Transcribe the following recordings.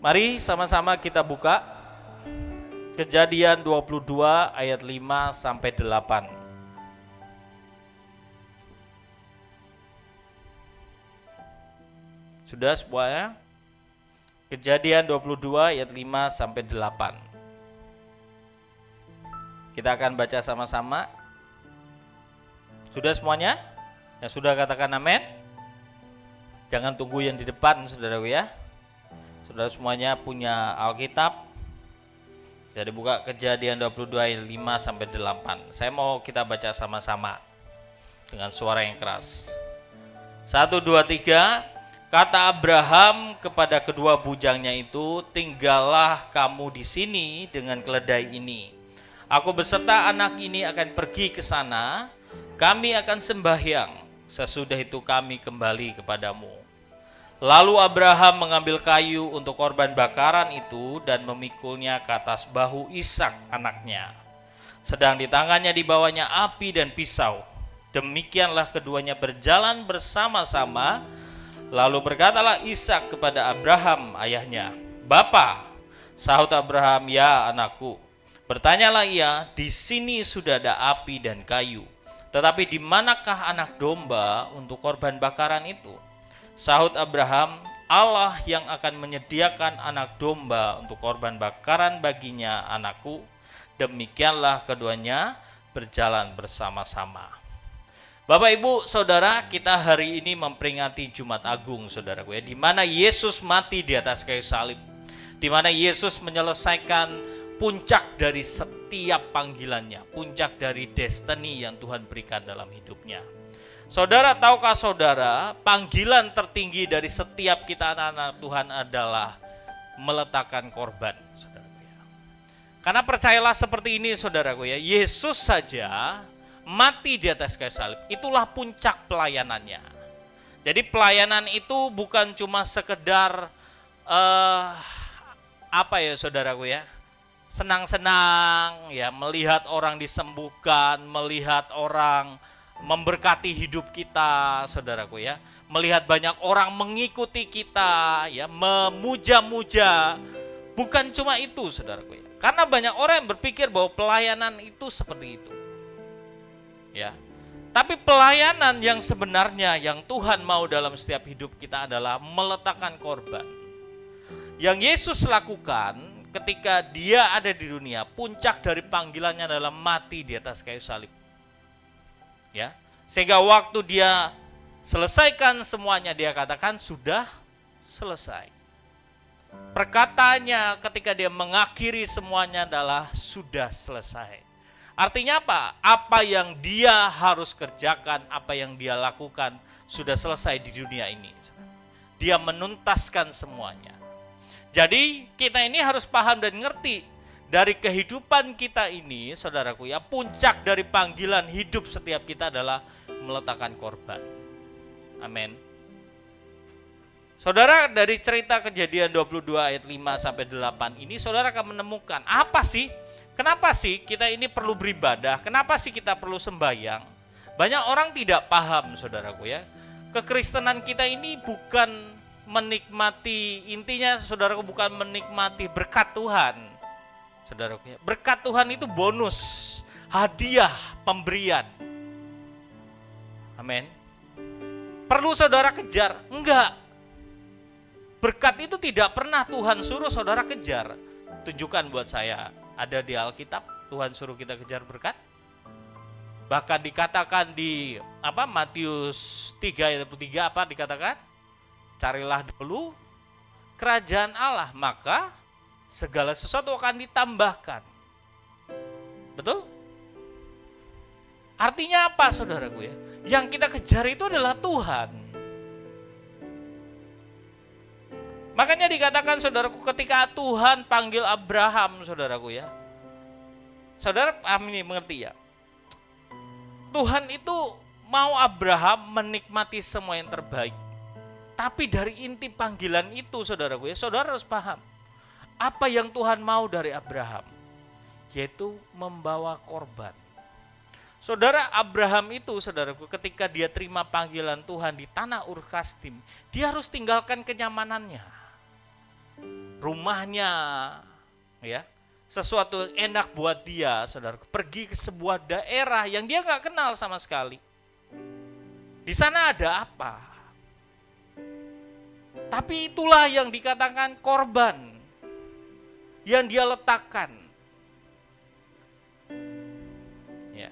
Mari sama-sama kita buka Kejadian 22 ayat 5 sampai 8. Sudah semuanya? Kejadian 22 ayat 5 sampai 8. Kita akan baca sama-sama. Sudah semuanya? Yang sudah katakan amin. Jangan tunggu yang di depan, saudaraku ya. Saudara semuanya punya Alkitab. Jadi buka Kejadian 22 ayat 5 sampai 8. Saya mau kita baca sama-sama dengan suara yang keras. 1, 2, 3. Kata Abraham kepada kedua bujangnya itu, tinggallah kamu di sini dengan keledai ini. Aku beserta anak ini akan pergi ke sana. Kami akan sembahyang. Sesudah itu kami kembali kepadamu. Lalu Abraham mengambil kayu untuk korban bakaran itu dan memikulnya ke atas bahu Ishak anaknya. Sedang di tangannya dibawanya api dan pisau. Demikianlah keduanya berjalan bersama-sama. Lalu berkatalah Ishak kepada Abraham ayahnya, "Bapa." Sahut Abraham, "Ya anakku." Bertanyalah ia, "Di sini sudah ada api dan kayu, tetapi di manakah anak domba untuk korban bakaran itu?" Sahut Abraham, "Allah yang akan menyediakan anak domba untuk korban bakaran baginya, anakku." Demikianlah keduanya berjalan bersama-sama. Bapak Ibu Saudara, kita hari ini memperingati Jumat Agung, saudaraku ya, di mana Yesus mati di atas kayu salib, di mana Yesus menyelesaikan puncak dari setiap panggilannya, puncak dari destiny yang Tuhan berikan dalam hidupnya. Saudara, tahukah saudara, panggilan tertinggi dari setiap kita anak-anak Tuhan adalah meletakkan korban, saudaraku ya. Karena percayalah seperti ini, saudaraku ya, Yesus saja mati di atas kayu salib, itulah puncak pelayanannya. Jadi pelayanan itu bukan cuma sekedar saudaraku ya, senang-senang ya, melihat orang disembuhkan, melihat orang memberkati hidup kita, saudaraku ya, melihat banyak orang mengikuti kita ya, memuja-muja. Bukan cuma itu, saudaraku ya. Karena banyak orang yang berpikir bahwa pelayanan itu seperti itu. Ya. Tapi pelayanan yang sebenarnya yang Tuhan mau dalam setiap hidup kita adalah meletakkan korban. Yang Yesus lakukan ketika dia ada di dunia, puncak dari panggilannya adalah mati di atas kayu salib. Ya. Sehingga waktu dia selesaikan semuanya, dia katakan sudah selesai. Perkataannya ketika dia mengakhiri semuanya adalah sudah selesai. Artinya apa? Apa yang dia harus kerjakan, apa yang dia lakukan sudah selesai di dunia ini. Dia menuntaskan semuanya. Jadi kita ini harus paham dan ngerti dari kehidupan kita ini, saudaraku ya, puncak dari panggilan hidup setiap kita adalah meletakkan korban. Amin. Saudara, dari cerita Kejadian 22 ayat 5 sampai 8 ini saudara akan menemukan apa sih? Kenapa sih kita ini perlu beribadah? Kenapa sih kita perlu sembahyang? Banyak orang tidak paham, saudaraku ya. Kekristenan kita ini bukan menikmati, intinya saudaraku bukan menikmati berkat Tuhan. Saudaraku ya, berkat Tuhan itu bonus, hadiah, pemberian. Amin. Perlu saudara kejar? Enggak. Berkat itu tidak pernah Tuhan suruh saudara kejar. Tunjukkan buat saya, ada di Alkitab Tuhan suruh kita kejar berkat? Bahkan dikatakan di Matius 3 ayat 3 apa dikatakan? Carilah dulu kerajaan Allah, maka segala sesuatu akan ditambahkan. Betul? Artinya apa, saudaraku ya? Yang kita kejar itu adalah Tuhan. Makanya dikatakan, saudaraku, ketika Tuhan panggil Abraham, saudaraku ya, saudara paham ini, mengerti ya? Tuhan itu mau Abraham menikmati semua yang terbaik. Tapi dari inti panggilan itu, saudaraku ya, saudara harus paham apa yang Tuhan mau dari Abraham, yaitu membawa korban. Saudara, Abraham itu, saudaraku, ketika dia terima panggilan Tuhan di tanah Ur Kasdim, dia harus tinggalkan kenyamanannya. rumahnya, ya, sesuatu yang enak buat dia, saudara, pergi ke sebuah daerah yang dia nggak kenal sama sekali. Di sana ada apa? Tapi itulah yang dikatakan korban yang dia letakkan, ya,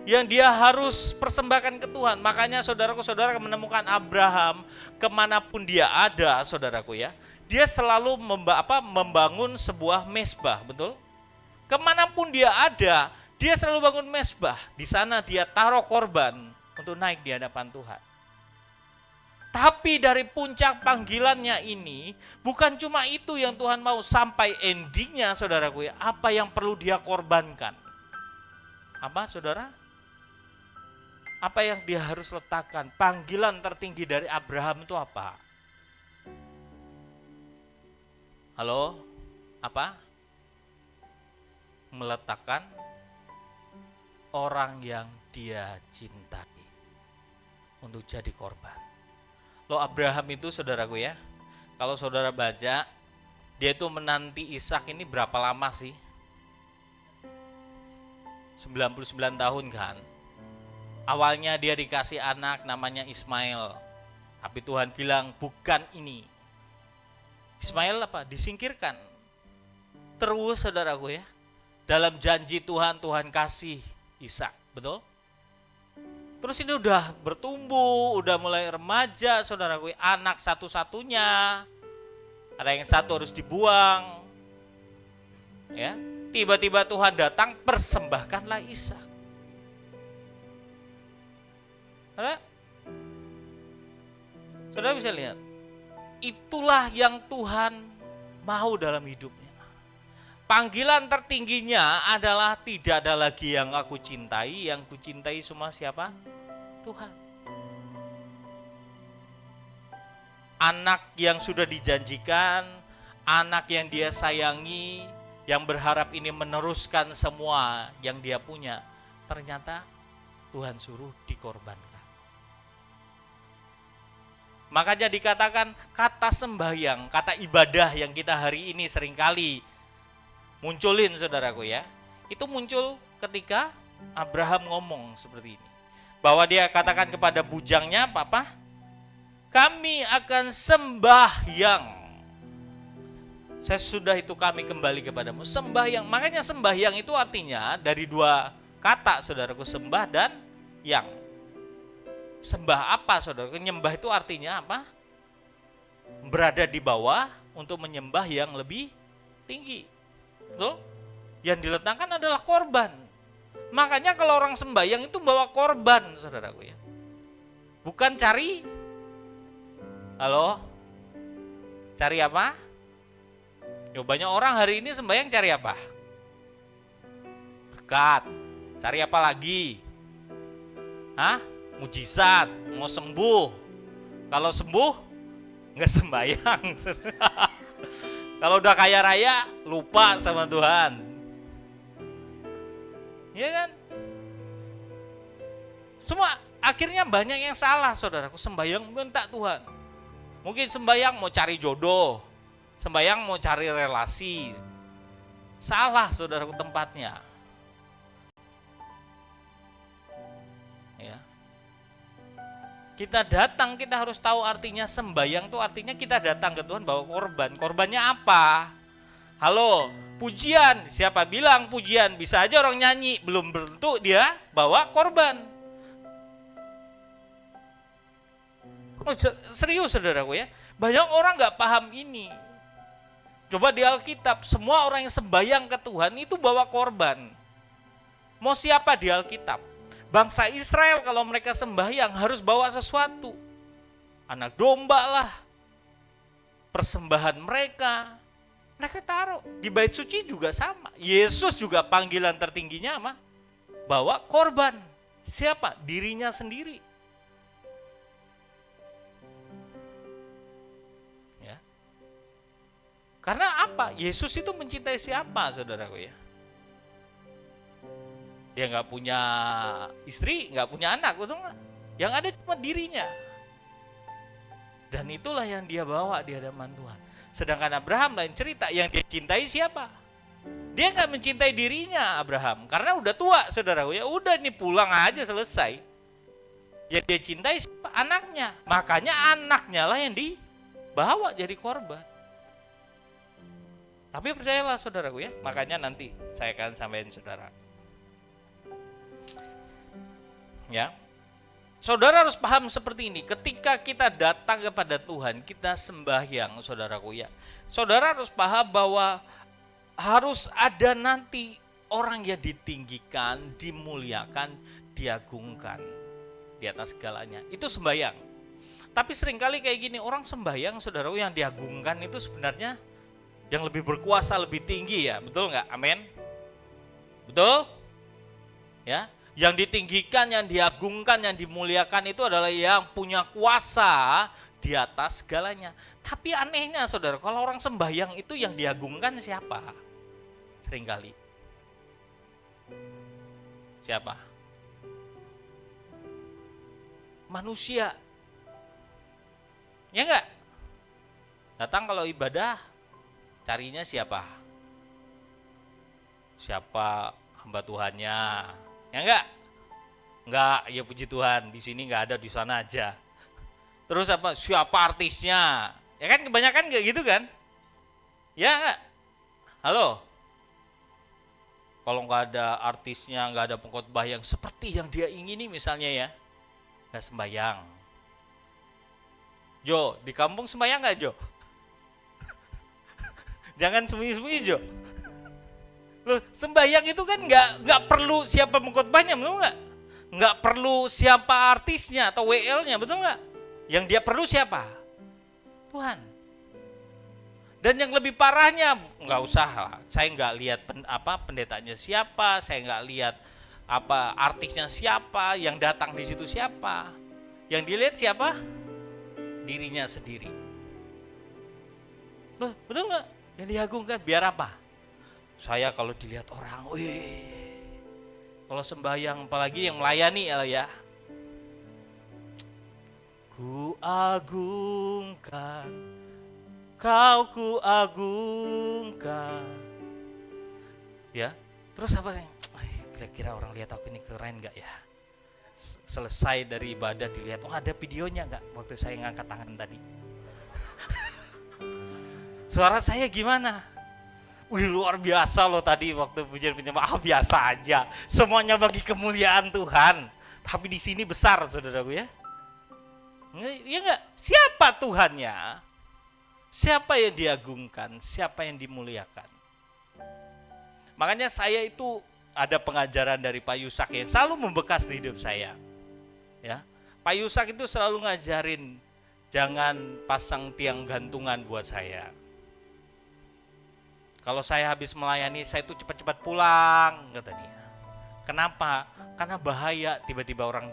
yang dia harus persembahkan ke Tuhan. Makanya saudaraku, saudara menemukan Abraham kemanapun dia ada, saudaraku ya, dia selalu membangun sebuah mezbah, betul? Kemanapun dia ada, dia selalu bangun mezbah. Di sana dia taruh korban untuk naik di hadapan Tuhan. Tapi dari puncak panggilannya ini, bukan cuma itu yang Tuhan mau, sampai endingnya, saudaraku ya, apa yang perlu dia korbankan? Apa, saudara? Apa yang dia harus letakkan? Panggilan tertinggi dari Abraham itu apa? Halo? Apa? Meletakkan orang yang dia cintai untuk jadi korban. Loh, Abraham itu, saudaraku ya, kalau saudara baca, dia itu menanti Ishak ini berapa lama sih? 99 tahun kan. Awalnya dia dikasih anak namanya Ismail, tapi Tuhan bilang bukan ini. Ismail apa? Disingkirkan. Terus, saudaraku ya, dalam janji Tuhan, Tuhan kasih Ishak, betul? Terus ini udah bertumbuh, udah mulai remaja, saudaraku, anak satu-satunya. Ada yang satu harus dibuang. Ya, tiba-tiba Tuhan datang, persembahkanlah Ishak. Saudara bisa lihat, itulah yang Tuhan mau dalam hidupnya. Panggilan tertingginya adalah tidak ada lagi yang aku cintai, yang ku cintai semua siapa? Tuhan. Anak yang sudah dijanjikan, anak yang dia sayangi, yang berharap ini meneruskan semua yang dia punya, ternyata Tuhan suruh dikorbankan. Makanya dikatakan kata sembahyang, kata ibadah yang kita hari ini seringkali munculin, saudaraku ya, itu muncul ketika Abraham ngomong seperti ini, bahwa dia katakan kepada bujangnya, Papa, kami akan sembahyang. Sesudah itu kami kembali kepadamu. Sembahyang, makanya sembahyang itu artinya dari dua kata, saudaraku, sembah dan yang. Sembah apa, saudaraku? Nyembah itu artinya apa? Berada di bawah untuk menyembah yang lebih tinggi. Betul? Yang diletakkan adalah korban. Makanya kalau orang sembahyang itu bawa korban, saudaraku ya. Bukan cari, halo? Cari apa? Yo, banyak orang hari ini sembahyang cari apa? Berkat. Cari apa lagi? Hah? Mujizat, mau sembuh. Kalau sembuh, nggak sembahyang. Kalau udah kaya raya, lupa sama Tuhan. Iya kan? Semua akhirnya banyak yang salah, saudaraku. Sembahyang minta Tuhan. Mungkin sembahyang mau cari jodoh, sembahyang mau cari relasi. Salah, saudaraku, tempatnya. Ya. Kita datang, kita harus tahu artinya sembahyang itu artinya kita datang ke Tuhan bawa korban. Korbannya apa? Halo, pujian. Siapa bilang pujian? Bisa aja orang nyanyi, belum tentu dia bawa korban. Oh, serius, saudaraku ya. Banyak orang gak paham ini. Coba di Alkitab, semua orang yang sembahyang ke Tuhan itu bawa korban. Mau siapa di Alkitab? Bangsa Israel kalau mereka sembahyang harus bawa sesuatu. Anak domba lah. Persembahan mereka. Mereka taruh. Di bait suci juga sama. Yesus juga panggilan tertingginya apa? Bawa korban. Siapa? Dirinya sendiri. Ya. Karena apa? Yesus itu mencintai siapa, saudaraku ya? Dia nggak punya istri, nggak punya anak, betul nggak? Yang ada cuma dirinya. Dan itulah yang dia bawa di hadapan Tuhan. Sedangkan Abraham lain cerita, yang dia cintai siapa? Dia nggak mencintai dirinya Abraham, karena udah tua saudaraku ya, udah nih pulang aja selesai. Ya dia cintai siapa? Anaknya, makanya anaknya lah yang dibawa jadi korban. Tapi percayalah saudaraku ya, makanya nanti saya akan sampaikan saudara. Ya, saudara harus paham seperti ini. Ketika kita datang kepada Tuhan, kita sembahyang saudaraku ya. Saudara harus paham bahwa harus ada nanti orang yang ditinggikan, dimuliakan, diagungkan di atas segalanya. Itu sembahyang. Tapi seringkali kayak gini, orang sembahyang saudaraku yang diagungkan itu sebenarnya yang lebih berkuasa, lebih tinggi ya, betul nggak? Amin. Betul? Ya, yang ditinggikan, yang diagungkan, yang dimuliakan itu adalah yang punya kuasa di atas segalanya. Tapi anehnya saudara, kalau orang sembahyang itu yang diagungkan siapa? Seringkali. Siapa? Manusia. Ya enggak? Datang kalau ibadah, carinya siapa? Siapa hamba Tuhannya? Ya enggak? Enggak, ya puji Tuhan, di sini enggak ada, di sana aja. Terus apa? Siapa artisnya? Ya kan kebanyakan enggak gitu kan? Ya enggak? Halo? Kalau enggak ada artisnya, enggak ada pengkhotbah yang seperti yang dia ingini misalnya ya, enggak sembahyang. Jo, di kampung sembahyang enggak Jo? Jangan sembunyi-sembunyi Jo. Loh, sembahyang itu kan nggak perlu siapa pengkhotbahnya, betul nggak? Nggak perlu siapa artisnya atau WL-nya, betul nggak? Yang dia perlu siapa? Tuhan. Dan yang lebih parahnya, nggak usah, saya nggak lihat pendetanya siapa, saya nggak lihat apa artisnya siapa, yang datang di situ siapa. Yang dilihat siapa? Dirinya sendiri. Loh, betul nggak? Yang diagungkan biar apa? Saya kalau dilihat orang, kalau sembahyang apalagi yang melayani ya, ku agungkan, kau ku agungkan, ya. Terus apa nih? Kira-kira orang lihat aku ini keren nggak ya? Selesai dari ibadah dilihat, ada videonya nggak waktu saya ngangkat tangan tadi? Suara saya gimana? Wih, luar biasa loh tadi waktu pujian penyembah. Biasa aja. Semuanya bagi kemuliaan Tuhan. Tapi di sini besar saudaraku ya. Ya enggak? Siapa Tuhannya? Siapa yang diagungkan? Siapa yang dimuliakan? Makanya saya itu ada pengajaran dari Pak Yusak yang selalu membekas di hidup saya. Ya. Pak Yusak itu selalu ngajarin jangan pasang tiang gantungan buat saya. Kalau saya habis melayani, saya itu cepat-cepat pulang, kata dia. Kenapa? Karena bahaya, tiba-tiba orang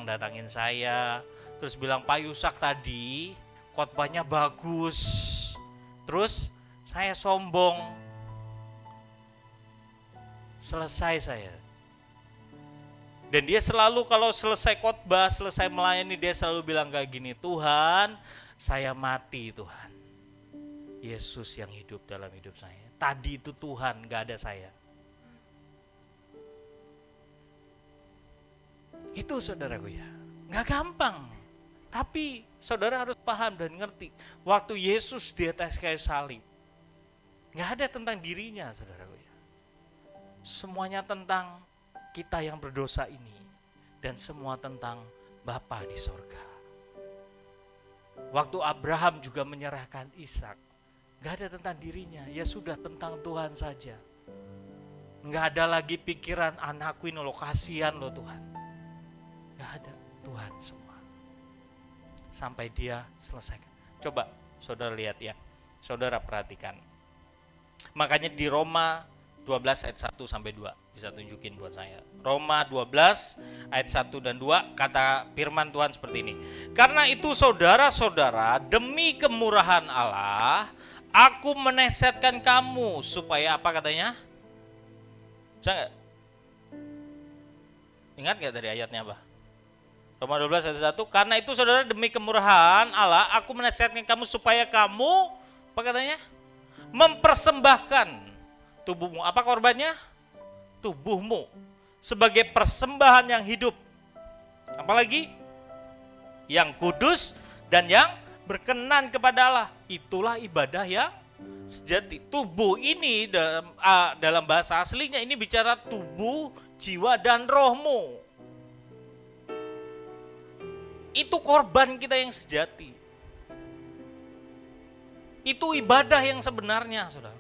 datangin saya, terus bilang, Pak Yusak tadi khotbahnya bagus, terus saya sombong, selesai saya. Dan dia selalu kalau selesai khotbah, selesai melayani, dia selalu bilang kayak gini, Tuhan, saya mati Tuhan. Yesus yang hidup dalam hidup saya. Tadi itu Tuhan, gak ada saya. Itu saudaraku ya, gak gampang. Tapi saudara harus paham dan ngerti. Waktu Yesus di atas kayu salib, gak ada tentang dirinya saudaraku ya. Semuanya tentang kita yang berdosa ini. Dan semua tentang Bapa di sorga. Waktu Abraham juga menyerahkan Ishak, gak ada tentang dirinya, ya sudah tentang Tuhan saja. Gak ada lagi pikiran anakku ini lo kasihan lo Tuhan. Gak ada, Tuhan semua. Sampai dia selesaikan. Coba saudara lihat ya, saudara perhatikan. Makanya di Roma 12 ayat 1 sampai 2, bisa tunjukin buat saya. Roma 12 ayat 1 dan 2, kata firman Tuhan seperti ini. Karena itu saudara-saudara, demi kemurahan Allah, aku menesetkan kamu supaya apa katanya? Bisa gak? Ingat gak dari ayatnya apa? Roma 12 ayat 1. Karena itu saudara demi kemurahan Allah, aku menesetkan kamu supaya kamu Apa katanya? Mempersembahkan tubuhmu. Apa korbannya? Tubuhmu sebagai persembahan yang hidup. Apalagi? Yang kudus dan yang berkenan kepada Allah. Itulah ibadah yang sejati. Tubuh ini dalam bahasa aslinya ini bicara tubuh, jiwa dan rohmu. Itu korban kita yang sejati. Itu ibadah yang sebenarnya, saudara.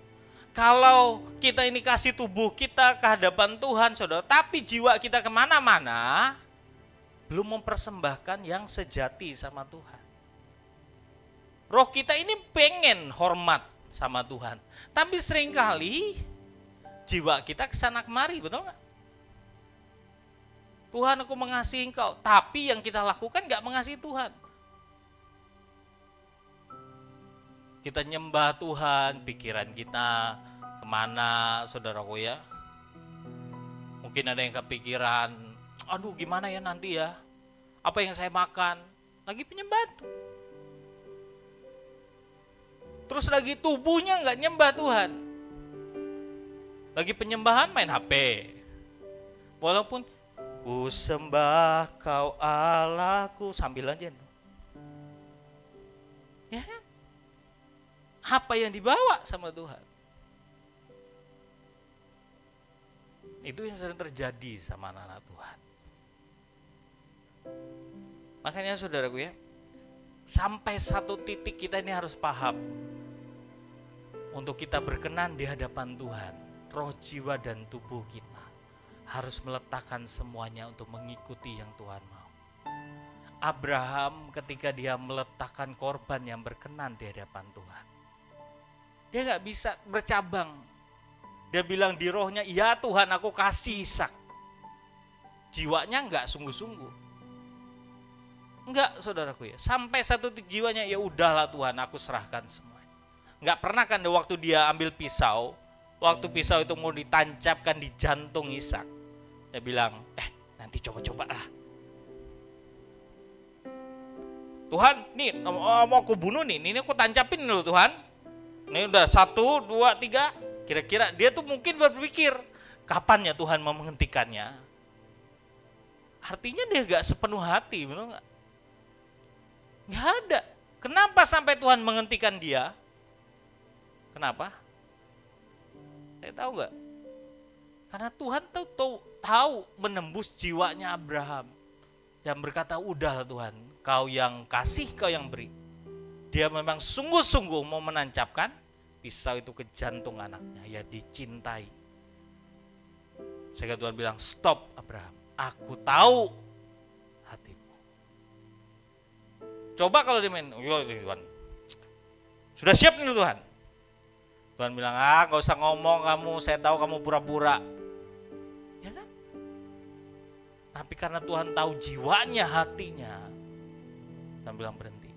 Kalau kita ini kasih tubuh kita ke hadapan Tuhan, saudara, tapi jiwa kita kemana-mana, belum mempersembahkan yang sejati sama Tuhan. Roh kita ini pengen hormat sama Tuhan, tapi seringkali jiwa kita kesana kemari, betul nggak? Tuhan, aku mengasihi Engkau, tapi yang kita lakukan nggak mengasihi Tuhan. Kita nyembah Tuhan, pikiran kita kemana, saudaraku ya? Mungkin ada yang kepikiran, aduh gimana ya nanti ya? Apa yang saya makan? Lagi penyembahan. Terus lagi tubuhnya nggak nyembah Tuhan. Lagi penyembahan main HP. Walaupun ku sembah kau Allahku sambil aja. Ya, apa yang dibawa sama Tuhan? Itu yang sering terjadi sama anak-anak Tuhan. Makanya saudaraku ya, sampai satu titik kita ini harus paham. Untuk kita berkenan di hadapan Tuhan, roh, jiwa, dan tubuh kita harus meletakkan semuanya untuk mengikuti yang Tuhan mau. Abraham ketika dia meletakkan korban yang berkenan di hadapan Tuhan, dia gak bisa bercabang. Dia bilang di rohnya, ya Tuhan aku kasih Ishak. Jiwanya gak sungguh-sungguh. Enggak, saudaraku ya. Sampai satu titik jiwanya, ya udahlah Tuhan, aku serahkan semua. Enggak pernah kan waktu dia ambil pisau, waktu pisau itu mau ditancapkan di jantung Ishak, dia bilang, nanti coba-coba lah. Tuhan, nih mau aku bunuh nih, ini aku tancapin dulu Tuhan. Ini udah 1, 2, 3. Kira-kira dia tuh mungkin berpikir, kapan ya Tuhan mau menghentikannya? Artinya dia gak sepenuh hati, benar gak? Gak ada. Kenapa sampai Tuhan menghentikan dia? Kenapa? Saya tahu gak? Karena Tuhan tahu menembus jiwanya Abraham. Yang berkata, udahlah Tuhan, kau yang kasih, kau yang beri. Dia memang sungguh-sungguh mau menancapkan pisau itu ke jantung anaknya. Ya dicintai. Sehingga Tuhan bilang, stop Abraham, aku tahu hatimu. Coba kalau dia main, Tuhan, sudah siap nih Tuhan. Tuhan bilang, gak usah ngomong kamu, saya tahu kamu pura-pura. Ya kan? Tapi karena Tuhan tahu jiwanya, hatinya, Tuhan bilang berhenti.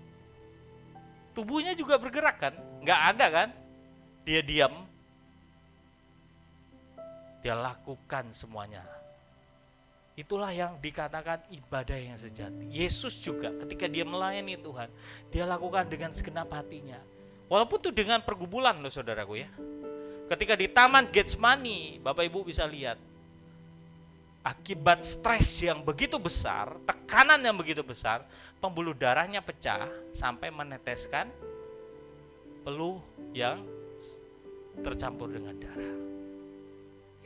Tubuhnya juga bergerak kan? Gak ada kan? Dia diam. Dia lakukan semuanya. Itulah yang dikatakan ibadah yang sejati. Yesus juga ketika dia melayani Tuhan, dia lakukan dengan segenap hatinya. Walaupun itu dengan pergumulan loh saudaraku ya. Ketika di Taman Getsemani, Bapak Ibu bisa lihat, akibat stres yang begitu besar, tekanan yang begitu besar, pembuluh darahnya pecah sampai meneteskan peluh yang tercampur dengan darah.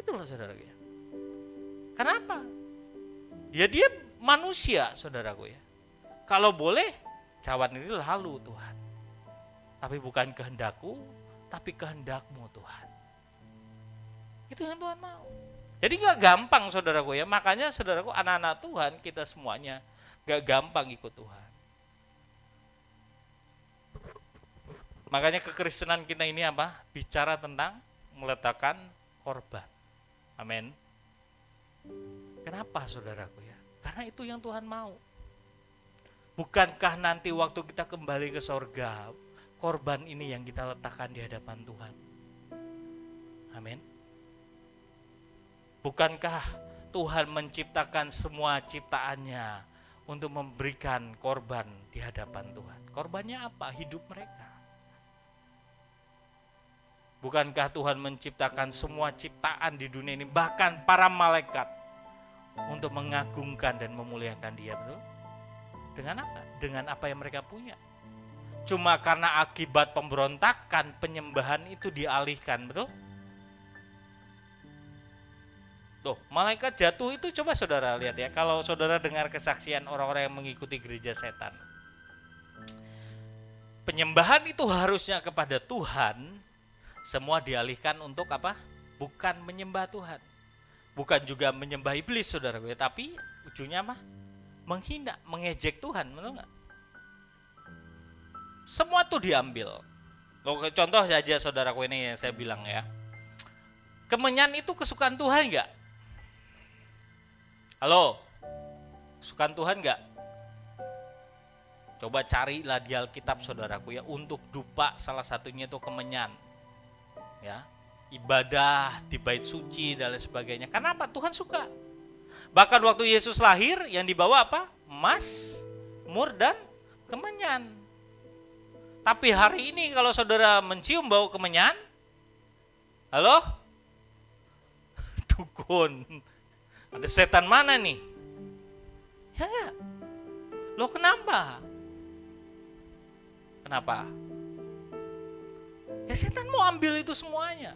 Itulah saudaraku ya. Kenapa? Ya dia manusia saudaraku ya. Kalau boleh, cawan ini lalu Tuhan. Tapi bukan kehendakku, tapi kehendakmu Tuhan. Itu yang Tuhan mau. Jadi gak gampang saudaraku ya. Makanya saudaraku, anak-anak Tuhan, kita semuanya gak gampang ikut Tuhan. Makanya kekristenan kita ini apa? Bicara tentang meletakkan korban. Amin. Kenapa saudaraku ya? Karena itu yang Tuhan mau. Bukankah nanti waktu kita kembali ke sorga, korban ini yang kita letakkan di hadapan Tuhan? Amin. Bukankah Tuhan menciptakan semua ciptaannya untuk memberikan korban di hadapan Tuhan? Korbannya apa? Hidup mereka. Bukankah Tuhan menciptakan semua ciptaan di dunia ini, bahkan para malaikat, untuk mengagungkan dan memuliakan Dia, betul? Dengan apa? Dengan apa yang mereka punya. Cuma karena akibat pemberontakan, penyembahan itu dialihkan, betul? Tuh, malaikat jatuh itu, coba saudara lihat ya, kalau saudara dengar kesaksian orang-orang yang mengikuti gereja setan. Penyembahan itu harusnya kepada Tuhan, semua dialihkan untuk apa? Bukan menyembah Tuhan, bukan juga menyembah iblis, saudara gue, tapi ujungnya apa? Menghina, mengejek Tuhan, betul nggak? Semua tuh diambil. Contoh saja saudaraku ini yang saya bilang ya, kemenyan itu kesukaan Tuhan nggak? Halo, kesukaan Tuhan nggak? Coba carilah di Alkitab saudaraku ya, untuk dupa salah satunya itu kemenyan. Ya, ibadah di bait suci dan lain sebagainya. Kenapa? Tuhan suka. Bahkan waktu Yesus lahir yang dibawa apa? Emas, mur dan kemenyan. Tapi hari ini kalau saudara mencium bau kemenyan, halo? Dukun. Ada setan mana nih? Ya. Loh kenapa? Kenapa? Ya setan mau ambil itu semuanya.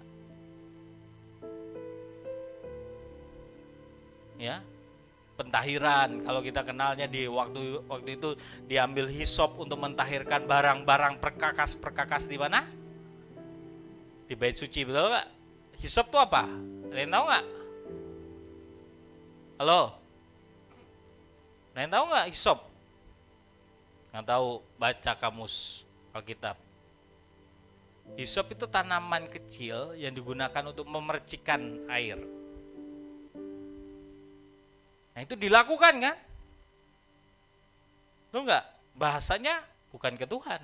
Ya, pentahiran kalau kita kenalnya di waktu itu diambil hisop untuk mentahirkan barang-barang perkakas di mana? Di bait suci, betul nggak? Hisop itu apa? Ada yang tahu nggak? Halo? Ada yang tahu nggak hisop? Nggak tahu, baca kamus Alkitab. Hisop itu tanaman kecil yang digunakan untuk memercikkan air. Nah itu dilakukan kan? Betul nggak? Bahasanya bukan ke Tuhan.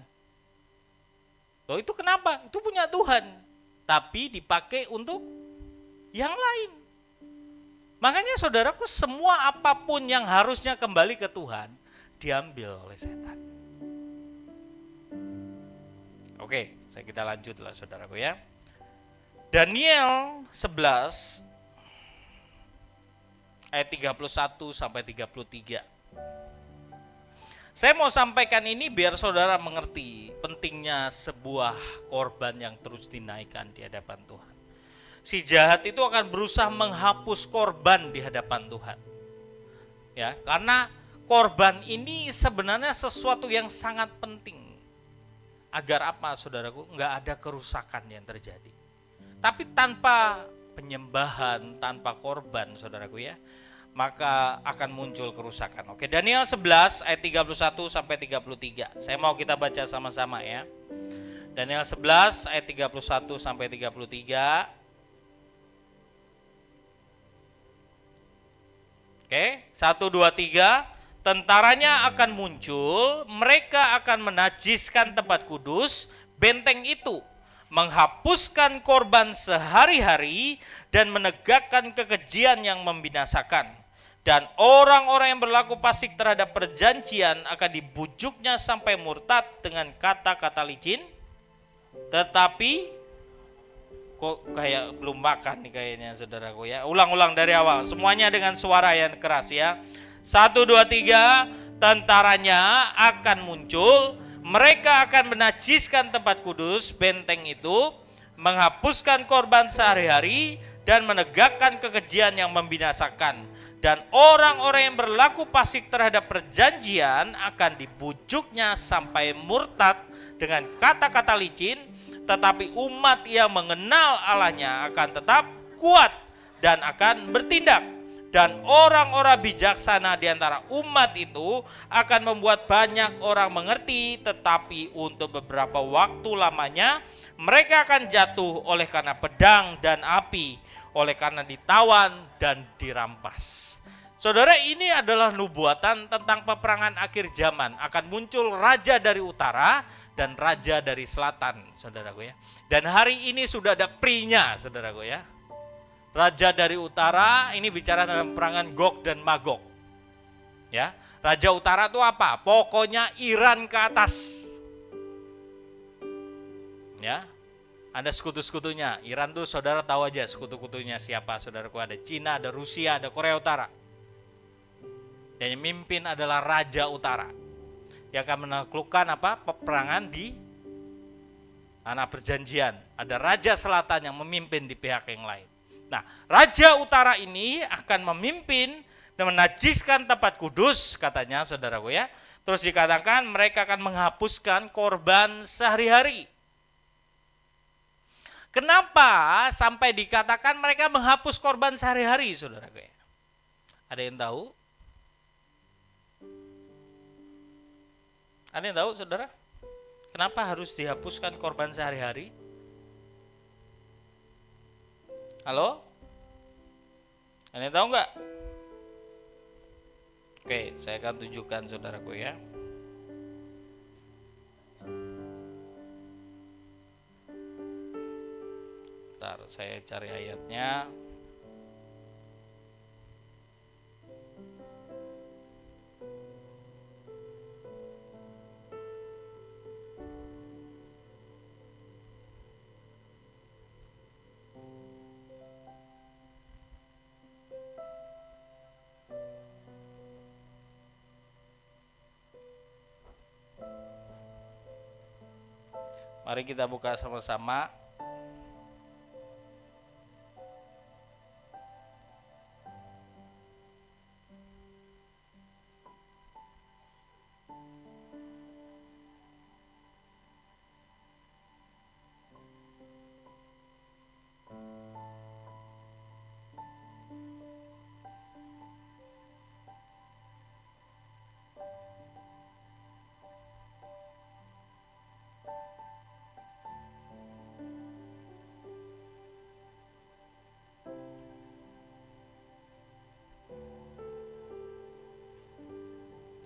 Loh itu kenapa? Itu punya Tuhan, tapi dipakai untuk yang lain. Makanya saudaraku, semua apapun yang harusnya kembali ke Tuhan diambil oleh setan. Oke, kita lanjutlah saudaraku ya. Daniel 11 ayat 31 sampai 33. Saya mau sampaikan ini biar saudara mengerti pentingnya sebuah korban yang terus dinaikkan di hadapan Tuhan. Si jahat itu akan berusaha menghapus korban di hadapan Tuhan. Ya, karena korban ini sebenarnya sesuatu yang sangat penting. Agar apa saudaraku? Enggak ada kerusakan yang terjadi. Tapi tanpa penyembahan, tanpa korban saudaraku ya, maka akan muncul kerusakan. Oke, Daniel 11 ayat 31 sampai 33. Saya mau kita baca sama-sama ya. Daniel 11 ayat 31 sampai 33. Oke, 1 2 3. Tentaranya akan muncul, mereka akan menajiskan tempat kudus, benteng itu, menghapuskan korban sehari-hari dan menegakkan kekejian yang membinasakan. Dan orang-orang yang berlaku fasik terhadap perjanjian akan dibujuknya sampai murtad dengan kata-kata licin. Tetapi kok kayak belum makan nih kayaknya saudaraku ya. Ulang-ulang dari awal, semuanya dengan suara yang keras ya. 1 2 3. Tentaranya akan muncul, mereka akan menajiskan tempat kudus, benteng itu, menghapuskan korban sehari-hari dan menegakkan kekejian yang membinasakan. Dan orang-orang yang berlaku fasik terhadap perjanjian akan dibujuknya sampai murtad dengan kata-kata licin. Tetapi umat yang mengenal Allahnya akan tetap kuat dan akan bertindak. Dan orang-orang bijaksana di antara umat itu akan membuat banyak orang mengerti, tetapi untuk beberapa waktu lamanya mereka akan jatuh oleh karena pedang dan api, oleh karena ditawan dan dirampas. Saudara, ini adalah nubuatan tentang peperangan akhir zaman. Akan muncul raja dari utara dan raja dari selatan, saudaraku ya. Dan hari ini sudah ada prinya, saudaraku ya. Raja dari utara ini bicara tentang perangan Gog dan Magog. Ya, raja utara itu apa? Pokoknya Iran ke atas. Ya. Ada sekutu-sekutunya. Iran tuh saudara tahu aja sekutu-sekutunya siapa, saudaraku. Ada Cina, ada Rusia, ada Korea Utara. Dan yang memimpin adalah Raja Utara. Yang akan menaklukkan peperangan di tanah perjanjian. Ada Raja Selatan yang memimpin di pihak yang lain. Nah, Raja Utara ini akan memimpin dan menajiskan tempat kudus, katanya saudaraku ya. Terus dikatakan mereka akan menghapuskan korban sehari-hari. Kenapa sampai dikatakan mereka menghapus korban sehari-hari, saudaraku ya? Ada yang tahu? Ada yang tahu, saudara? Kenapa harus dihapuskan korban sehari-hari? Halo? Ada yang tahu nggak? Oke, saya akan tunjukkan saudaraku ya. Bentar, saya cari ayatnya. Mari kita buka sama-sama.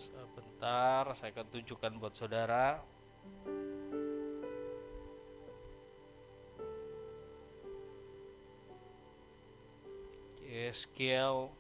Sebentar, saya akan tunjukkan buat saudara. Yeskiel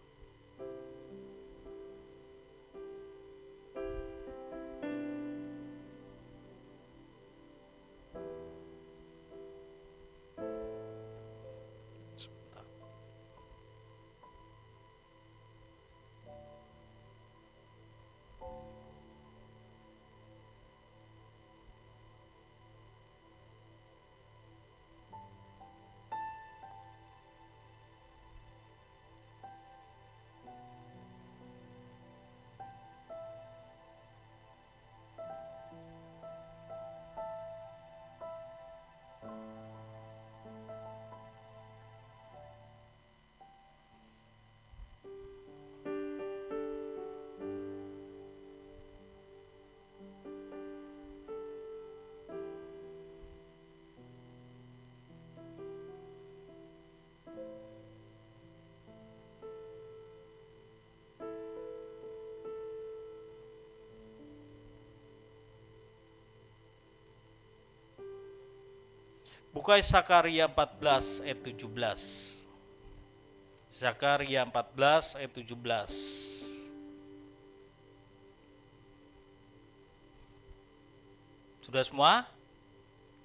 buka Zakaria 14 ayat 17. Zakaria 14 ayat 17. Sudah semua?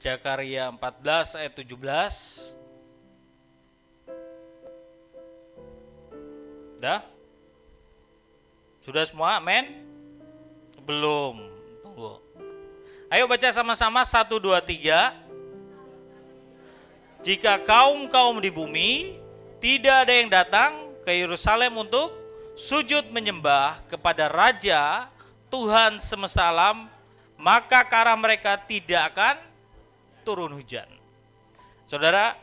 Zakaria 14 ayat 17. Sudah? Sudah semua? Amin? Belum. Tunggu. Ayo baca sama-sama 1, 2, 3. Jika kaum-kaum di bumi tidak ada yang datang ke Yerusalem untuk sujud menyembah kepada Raja Tuhan semesta alam, maka ke arah mereka tidak akan turun hujan. Saudara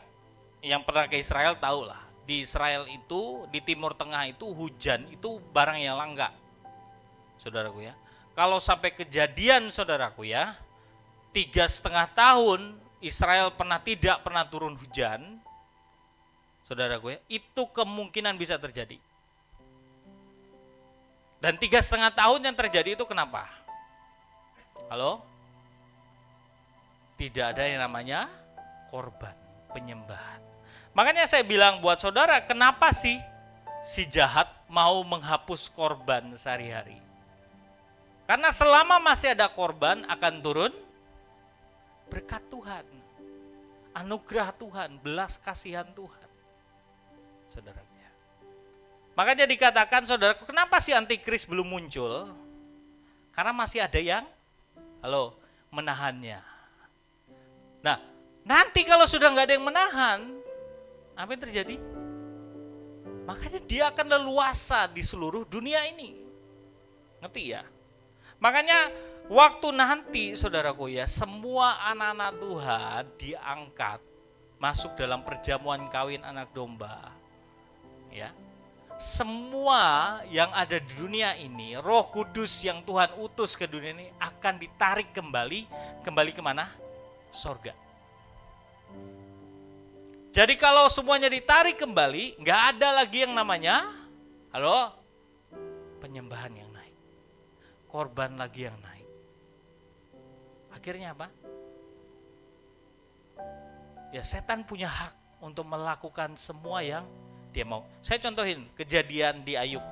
yang pernah ke Israel tahulah, di Israel itu, di Timur Tengah itu hujan itu barang yang langka. Saudaraku ya, kalau sampai kejadian saudaraku ya, 3,5 tahun Israel tidak pernah turun hujan, saudaraku ya, itu kemungkinan bisa terjadi. Dan 3,5 tahun yang terjadi itu kenapa? Halo? Tidak ada yang namanya korban penyembahan. Makanya saya bilang buat saudara, kenapa sih si jahat mau menghapus korban sehari-hari? Karena selama masih ada korban akan turun berkat Tuhan. anugerah Tuhan, belas kasihan Tuhan. Saudara. Makanya dikatakan, saudara, kenapa si antikris belum muncul? Karena masih ada yang menahannya. Nah, nanti kalau sudah nggak ada yang menahan, apa yang terjadi? Makanya dia akan leluasa di seluruh dunia ini. Ngerti ya? Makanya waktu nanti, saudaraku ya, semua anak-anak Tuhan diangkat masuk dalam perjamuan kawin anak domba. Ya. Semua yang ada di dunia ini, Roh Kudus yang Tuhan utus ke dunia ini akan ditarik kembali kemana? Sorga. Jadi kalau semuanya ditarik kembali, nggak ada lagi yang namanya penyembahan yang naik, korban lagi yang naik. Akhirnya apa? Ya, setan punya hak untuk melakukan semua yang dia mau. Saya contohin kejadian di Ayub.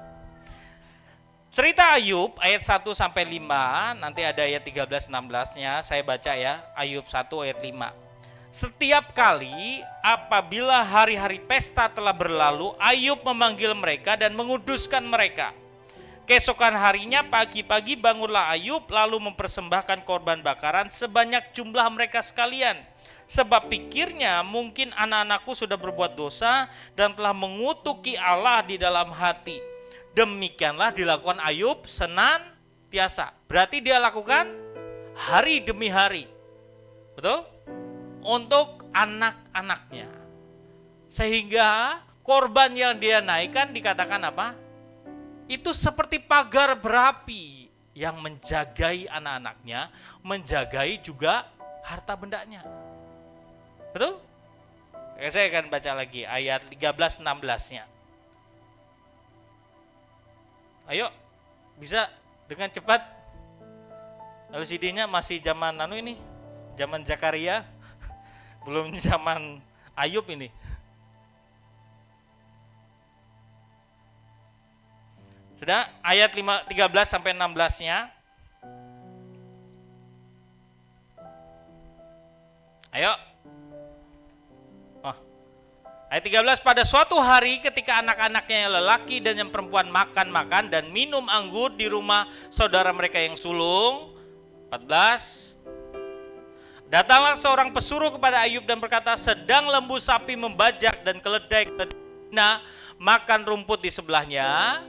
Cerita Ayub ayat 1 sampai 5, nanti ada ayat 13-16-nya, saya baca ya, Ayub 1 ayat 5. Setiap kali apabila hari-hari pesta telah berlalu, Ayub memanggil mereka dan menguduskan mereka. Keesokan harinya pagi-pagi bangunlah Ayub lalu mempersembahkan korban bakaran sebanyak jumlah mereka sekalian. Sebab pikirnya mungkin anak-anakku sudah berbuat dosa dan telah mengutuki Allah di dalam hati. Demikianlah dilakukan Ayub senantiasa. Berarti dia lakukan hari demi hari. Betul? Untuk anak-anaknya. Sehingga korban yang dia naikkan dikatakan apa? Itu seperti pagar berapi yang menjagai anak-anaknya, menjagai juga harta bendanya. Betul? Saya akan baca lagi ayat 13-16-nya. Ayo, bisa dengan cepat. LCD-nya masih zaman ini, zaman Zakaria, belum zaman Ayub ini. Sudah, ayat 13-16-nya. Ayo. Ayat 13, pada suatu hari ketika anak-anaknya yang lelaki dan yang perempuan makan dan minum anggur di rumah saudara mereka yang sulung. 14. Datanglah seorang pesuruh kepada Ayub dan berkata, sedang lembu sapi membajak dan keledai makan rumput di sebelahnya.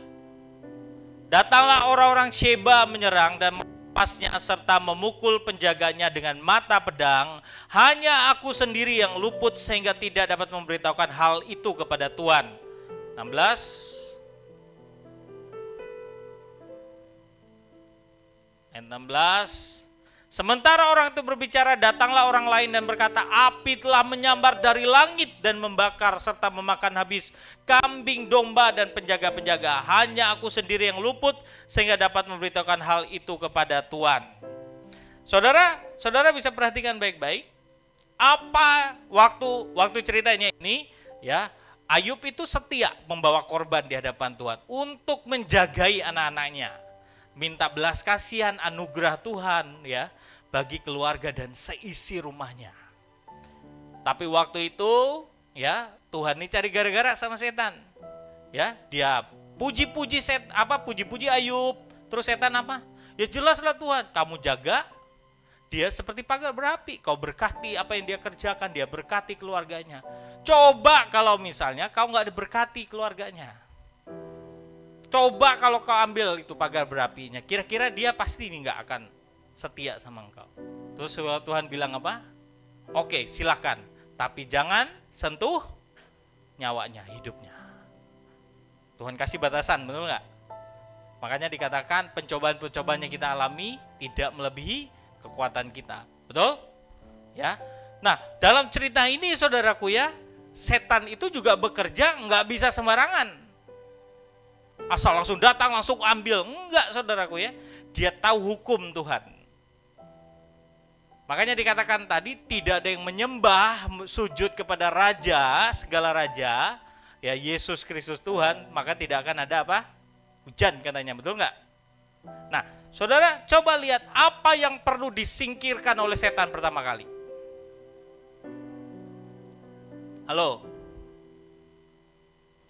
Datanglah orang-orang Sheba menyerang dan pasnya serta memukul penjaganya dengan mata pedang. Hanya aku sendiri yang luput sehingga tidak dapat memberitahukan hal itu kepada Tuhan. 16. Ayat 16. Sementara orang itu berbicara, datanglah orang lain dan berkata, api telah menyambar dari langit dan membakar serta memakan habis kambing, domba dan penjaga-penjaga. Hanya aku sendiri yang luput sehingga dapat memberitahukan hal itu kepada Tuhan. Saudara bisa perhatikan baik-baik. Apa waktu ceritanya ini, ya, Ayub itu setia membawa korban di hadapan Tuhan untuk menjagai anak-anaknya. Minta belas kasihan anugerah Tuhan, ya, bagi keluarga dan seisi rumahnya. Tapi waktu itu, ya, Tuhan ini cari gara-gara sama setan. Ya, dia puji-puji Ayub. Terus setan apa? Ya jelaslah Tuhan, kamu jaga dia seperti pagar berapi. Kau berkati apa yang dia kerjakan, dia berkati keluarganya. Coba kalau misalnya kau nggak diberkati keluarganya. Coba kalau kau ambil itu pagar berapinya, kira-kira dia pasti ini nggak akan setia sama engkau. Terus Tuhan bilang apa? Oke, silakan, tapi jangan sentuh nyawanya, hidupnya. Tuhan kasih batasan, betul nggak? Makanya dikatakan pencobaan-pencobaan yang kita alami tidak melebihi kekuatan kita, betul? Ya. Nah, dalam cerita ini saudaraku ya, setan itu juga bekerja nggak bisa sembarangan. Asal langsung datang, langsung ambil. Enggak saudaraku ya. Dia tahu hukum Tuhan. Makanya dikatakan tadi tidak ada yang menyembah sujud kepada raja, segala raja, ya Yesus Kristus Tuhan, maka tidak akan ada apa? Hujan katanya, betul enggak? Nah, saudara coba lihat apa yang perlu disingkirkan oleh setan pertama kali. Halo?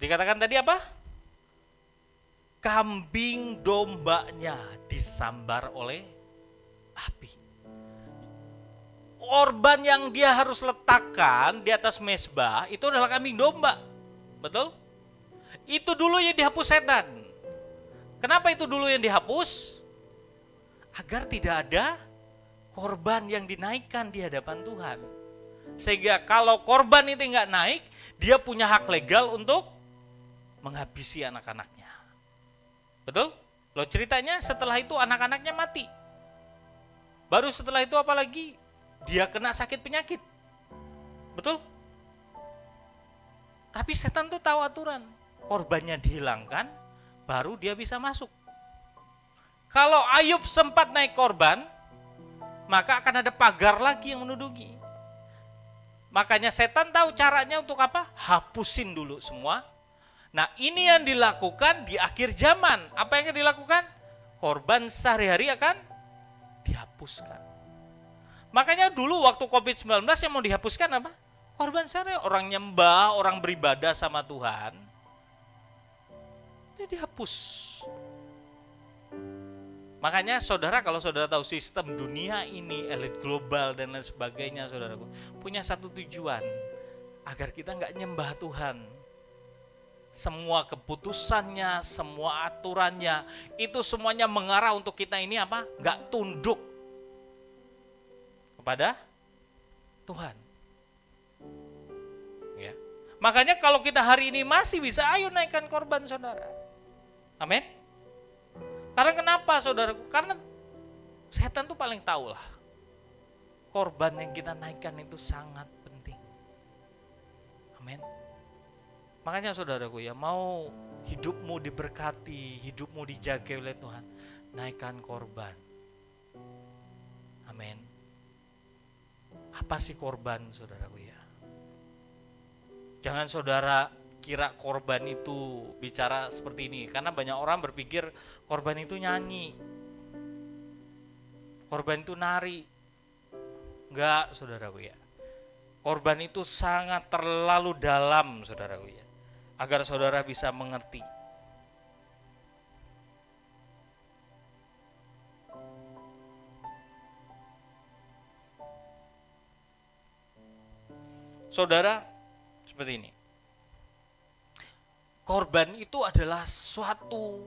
Dikatakan tadi apa? Kambing dombanya disambar oleh api. Korban yang dia harus letakkan di atas mezbah itu adalah kambing domba. Betul? Itu dulu yang dihapus setan. Kenapa itu dulu yang dihapus? Agar tidak ada korban yang dinaikkan di hadapan Tuhan. Sehingga kalau korban itu nggak naik, dia punya hak legal untuk menghabisi anak-anaknya. Betul? Loh, ceritanya setelah itu anak-anaknya mati. Baru setelah itu apalagi? Dia kena sakit penyakit. Betul? Tapi setan tuh tahu aturan. Korbannya dihilangkan, baru dia bisa masuk. Kalau Ayub sempat naik korban, maka akan ada pagar lagi yang menuduki. Makanya setan tahu caranya untuk apa? Hapusin dulu semua. Nah, ini yang dilakukan di akhir zaman. Apa yang dilakukan? Korban sehari-hari akan dihapuskan. Makanya dulu waktu COVID-19 yang mau dihapuskan apa? Korban sehari, orang nyembah, orang beribadah sama Tuhan. Itu dihapus. Makanya saudara, kalau saudara tahu sistem dunia ini, elit global dan lain sebagainya, saudaraku, punya satu tujuan. Agar kita nggak nyembah Tuhan. Semua keputusannya, semua aturannya, itu semuanya mengarah untuk kita ini apa? Nggak tunduk kepada Tuhan. Ya. Makanya kalau kita hari ini masih bisa, ayo naikkan korban saudara. Amin. Karena kenapa saudaraku? Karena setan tuh paling tahu lah. Korban yang kita naikkan itu sangat penting. Amin. Makanya saudaraku ya, mau hidupmu diberkati, hidupmu dijaga oleh Tuhan, naikkan korban. Amin. Apa sih korban saudaraku ya? Jangan saudara kira korban itu bicara seperti ini, karena banyak orang berpikir korban itu nyanyi, korban itu nari. Enggak saudaraku ya. Korban itu sangat terlalu dalam saudaraku ya, agar saudara bisa mengerti. Saudara, seperti ini. Korban itu adalah suatu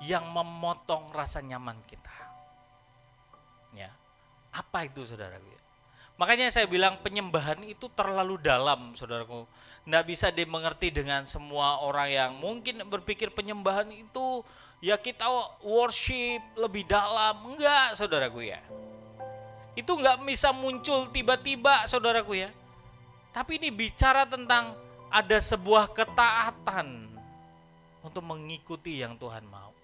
yang memotong rasa nyaman kita. Ya. Apa itu saudaraku ya? Makanya saya bilang penyembahan itu terlalu dalam saudaraku. Nggak bisa dimengerti dengan semua orang yang mungkin berpikir penyembahan itu ya kita worship lebih dalam. Enggak saudaraku ya. Itu nggak bisa muncul tiba-tiba saudaraku ya. Tapi ini bicara tentang ada sebuah ketaatan untuk mengikuti yang Tuhan mau.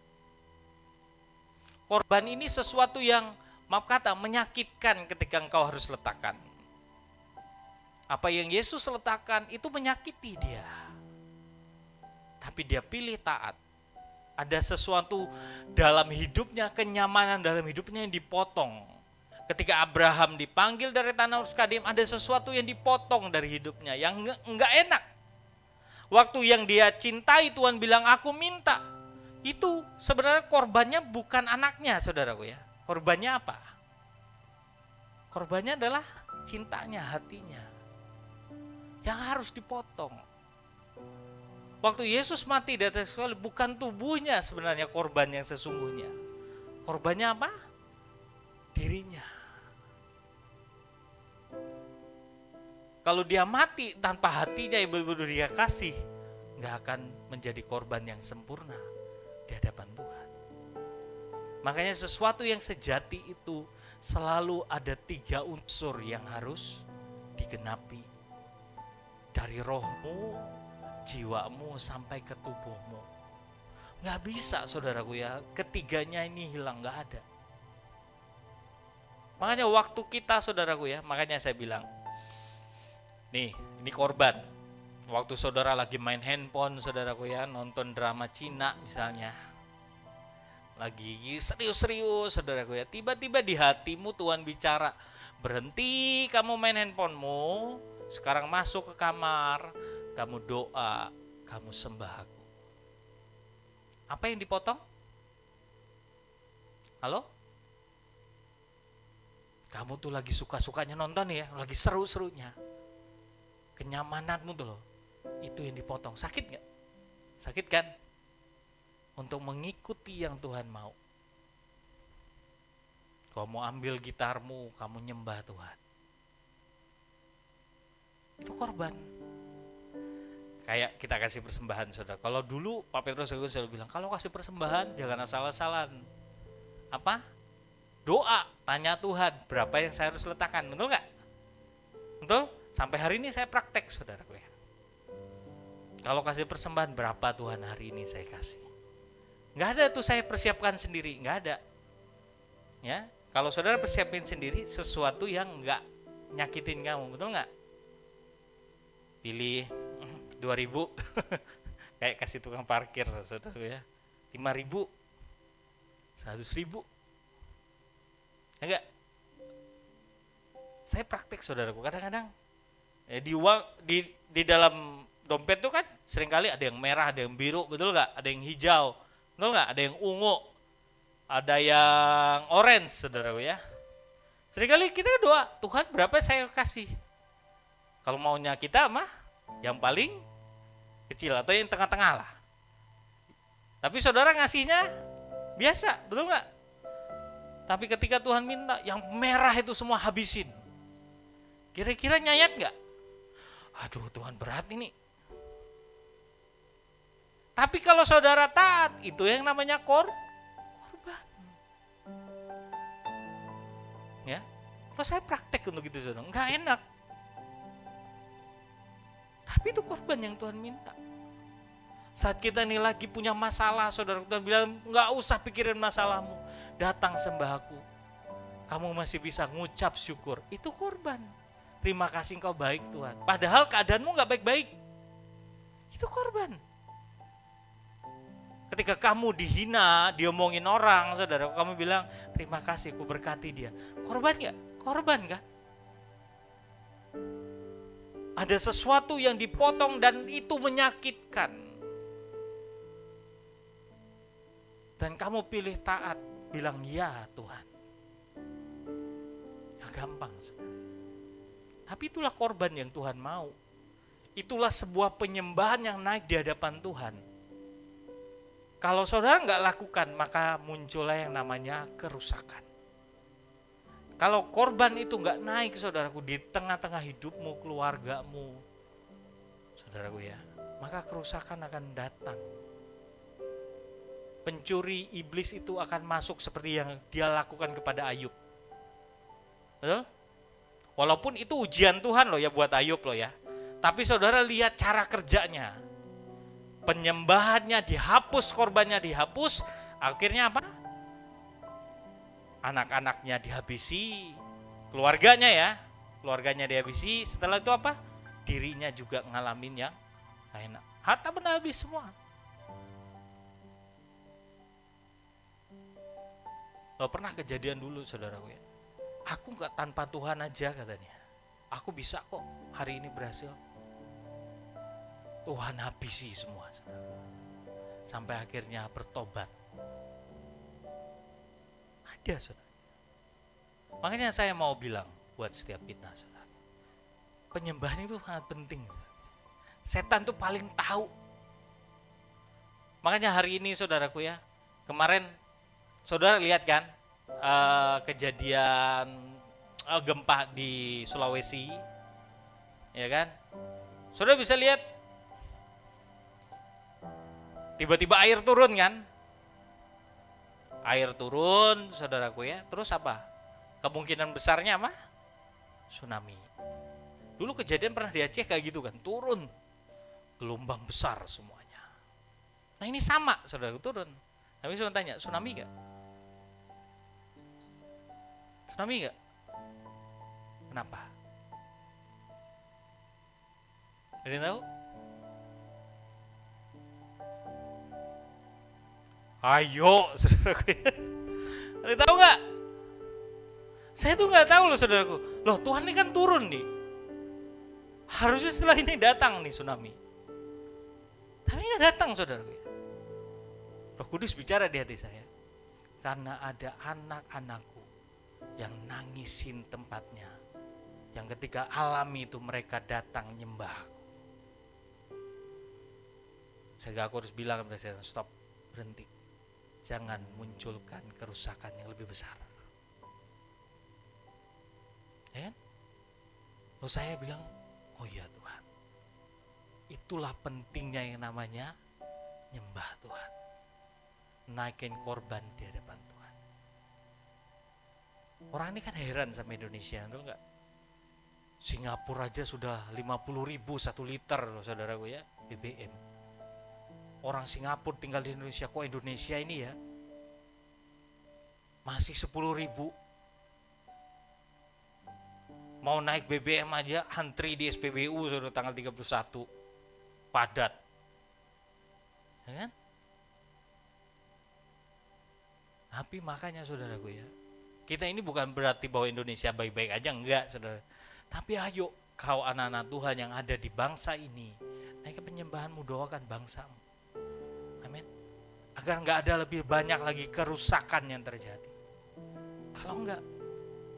Korban ini sesuatu yang, maaf kata, menyakitkan ketika engkau harus letakkan. Apa yang Yesus letakkan itu menyakiti dia. Tapi dia pilih taat. Ada sesuatu dalam hidupnya, kenyamanan dalam hidupnya yang dipotong. Ketika Abraham dipanggil dari tanah Ur Kasdim, ada sesuatu yang dipotong dari hidupnya yang enggak enak. Waktu yang dia cintai, Tuhan bilang aku minta. Itu sebenarnya korbannya bukan anaknya saudaraku ya. Korbannya apa? Korbannya adalah cintanya, hatinya, yang harus dipotong. Waktu Yesus mati di atas kayu, bukan tubuhnya sebenarnya korban yang sesungguhnya. Korbannya apa? Dirinya. Kalau dia mati tanpa hatinya yang benar-benar dia kasih, gak akan menjadi korban yang sempurna di hadapan Tuhan. Makanya sesuatu yang sejati itu selalu ada 3 unsur yang harus digenapi. Dari rohmu, jiwamu, sampai ke tubuhmu. Gak bisa saudaraku ya, ketiganya ini hilang, gak ada. Makanya waktu kita saudaraku ya, makanya saya bilang, nih, ini korban. Waktu saudara lagi main handphone, saudaraku ya, nonton drama Cina misalnya, lagi serius-serius, saudaraku ya, tiba-tiba di hatimu Tuhan bicara, berhenti kamu main handphonemu, Sekarang masuk ke kamar, kamu doa, kamu sembah aku. Apa yang dipotong? Halo? Kamu tuh lagi suka-sukanya nonton ya, lagi seru-serunya. Kenyamananmu tuh loh, itu yang dipotong. Sakit gak? Sakit kan? Untuk mengikuti yang Tuhan mau. Kau mau ambil gitarmu, kamu nyembah Tuhan. Itu korban. Kayak kita kasih persembahan, saudara. Kalau dulu Pak Petrus selalu bilang, kalau kasih persembahan jangan asal-asalan. Apa? Doa, tanya Tuhan berapa yang saya harus letakkan, betul nggak? Betul? Sampai hari ini saya praktek, saudaraku ya. Kalau kasih persembahan berapa Tuhan hari ini saya kasih? Nggak ada tuh saya persiapkan sendiri, nggak ada. Ya, kalau saudara persiapin sendiri sesuatu yang nggak nyakitin kamu, betul nggak? Pilih 2.000 kayak kasih tukang parkir, saudaraku ya. 5.000, 100.000. Enggak. Saya praktik, saudaraku, kadang-kadang di dalam dompet tuh kan seringkali ada yang merah, ada yang biru, betul nggak? Ada yang hijau, betul nggak? Ada yang ungu, ada yang orange, saudaraku ya. Seringkali kita doa, Tuhan berapa saya kasih? Kalau maunya kita mah yang paling kecil atau yang tengah-tengah lah. Tapi saudara ngasihnya biasa, betul nggak? Tapi ketika Tuhan minta yang merah itu semua habisin, kira-kira nyayat nggak? Aduh, Tuhan berat ini. Tapi kalau saudara taat, itu yang namanya korban. Ya, kalau saya praktek untuk itu, saudara, nggak enak. Tapi itu korban yang Tuhan minta. Saat kita nih lagi punya masalah, saudara, Tuhan bilang nggak usah pikirin masalahmu, datang sembah aku. Kamu masih bisa ngucap syukur, itu korban. Terima kasih engkau baik Tuhan. Padahal keadaanmu nggak baik-baik, itu korban. Ketika kamu dihina, diomongin orang, saudara, kamu bilang terima kasih, aku berkati dia. Korban nggak? Korban kan? Ada sesuatu yang dipotong dan itu menyakitkan. Dan kamu pilih taat, bilang ya Tuhan. Ya gampang. Tapi itulah korban yang Tuhan mau. Itulah sebuah penyembahan yang naik di hadapan Tuhan. Kalau saudara nggak lakukan, maka muncullah yang namanya kerusakan. Kalau korban itu nggak naik, saudaraku, di tengah-tengah hidupmu, keluargamu, saudaraku ya, maka kerusakan akan datang. Pencuri iblis itu akan masuk seperti yang dia lakukan kepada Ayub. Betul? Walaupun itu ujian Tuhan loh ya buat Ayub loh ya. Tapi saudara lihat cara kerjanya. Penyembahannya dihapus, korbannya dihapus, akhirnya apa? Anak-anaknya dihabisi, keluarganya dihabisi. Setelah itu apa? Dirinya juga ngalamin yang enak. Harta benda habis semua. Lo pernah kejadian dulu, saudaraku ya. Aku nggak tanpa Tuhan aja katanya. Aku bisa kok hari ini berhasil. Tuhan habisi semua, saudara. Sampai akhirnya bertobat. Ada, saudara. Makanya saya mau bilang buat setiap kita, saudara. Penyembahan itu sangat penting, saudara. Setan tuh paling tahu. Makanya hari ini, saudaraku ya, kemarin saudara lihat kan kejadian gempa di Sulawesi, ya kan? Saudara bisa lihat tiba-tiba air turun kan? Air turun, saudaraku ya. Terus apa? Kemungkinan besarnya apa? Tsunami. Dulu kejadian pernah di Aceh kayak gitu kan, turun gelombang besar semuanya. Nah ini sama, saudaraku, turun. Tapi saya tanya, tsunami gak? Tsunami gak? Kenapa? Ada yang tahu? Ayo, saudaraku. Ada yang tahu gak? Saya tuh gak tahu loh, saudaraku. Loh, Tuhan ini kan turun nih. Harusnya setelah ini datang nih tsunami. Tapi nggak datang, saudaraku. Roh Kudus bicara di hati saya. Karena ada anak-anakku yang nangisin tempatnya. Yang ketika alami itu mereka datang nyembah aku. Sehingga aku harus bilang kepada saya, stop, berhenti. Jangan munculkan kerusakan yang lebih besar. Ya kan? Lalu saya bilang, oh iya Tuhan. Itulah pentingnya yang namanya nyembah Tuhan. Naikin korban di hadapan Tuhan. Orang ini kan heran sama Indonesia, betul nggak? Singapura aja sudah 50.000 1 liter loh saudaraku ya, BBM. Orang Singapura tinggal di Indonesia, kok Indonesia ini ya masih 10.000. Mau naik BBM aja antri di SPBU sudah tanggal 31. Padat. Ya kan? Tapi makanya saudaraku ya, kita ini bukan berarti bahwa Indonesia baik-baik aja, enggak saudara. Tapi ayo kau anak-anak Tuhan yang ada di bangsa ini, naik ke penyembahanmu, doakan bangsamu. Amin. Agar enggak ada lebih banyak lagi kerusakan yang terjadi. Kalau enggak,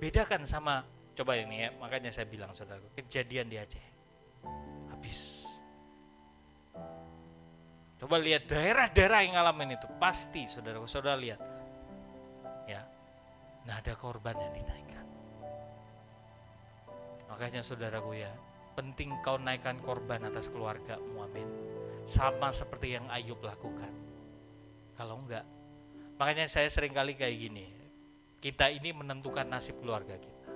bedakan sama, coba ini ya, makanya saya bilang saudaraku, kejadian di Aceh. Habis. Coba lihat daerah-daerah yang ngalamin itu, pasti saudaraku, saudara lihat. Ya, nah ada korban yang dinaikkan. Makanya saudaraku ya, penting kau naikkan korban atas keluargamu, amin. Sama seperti yang Ayub lakukan. Kalau enggak, makanya saya sering kali kayak gini, kita ini menentukan nasib keluarga kita.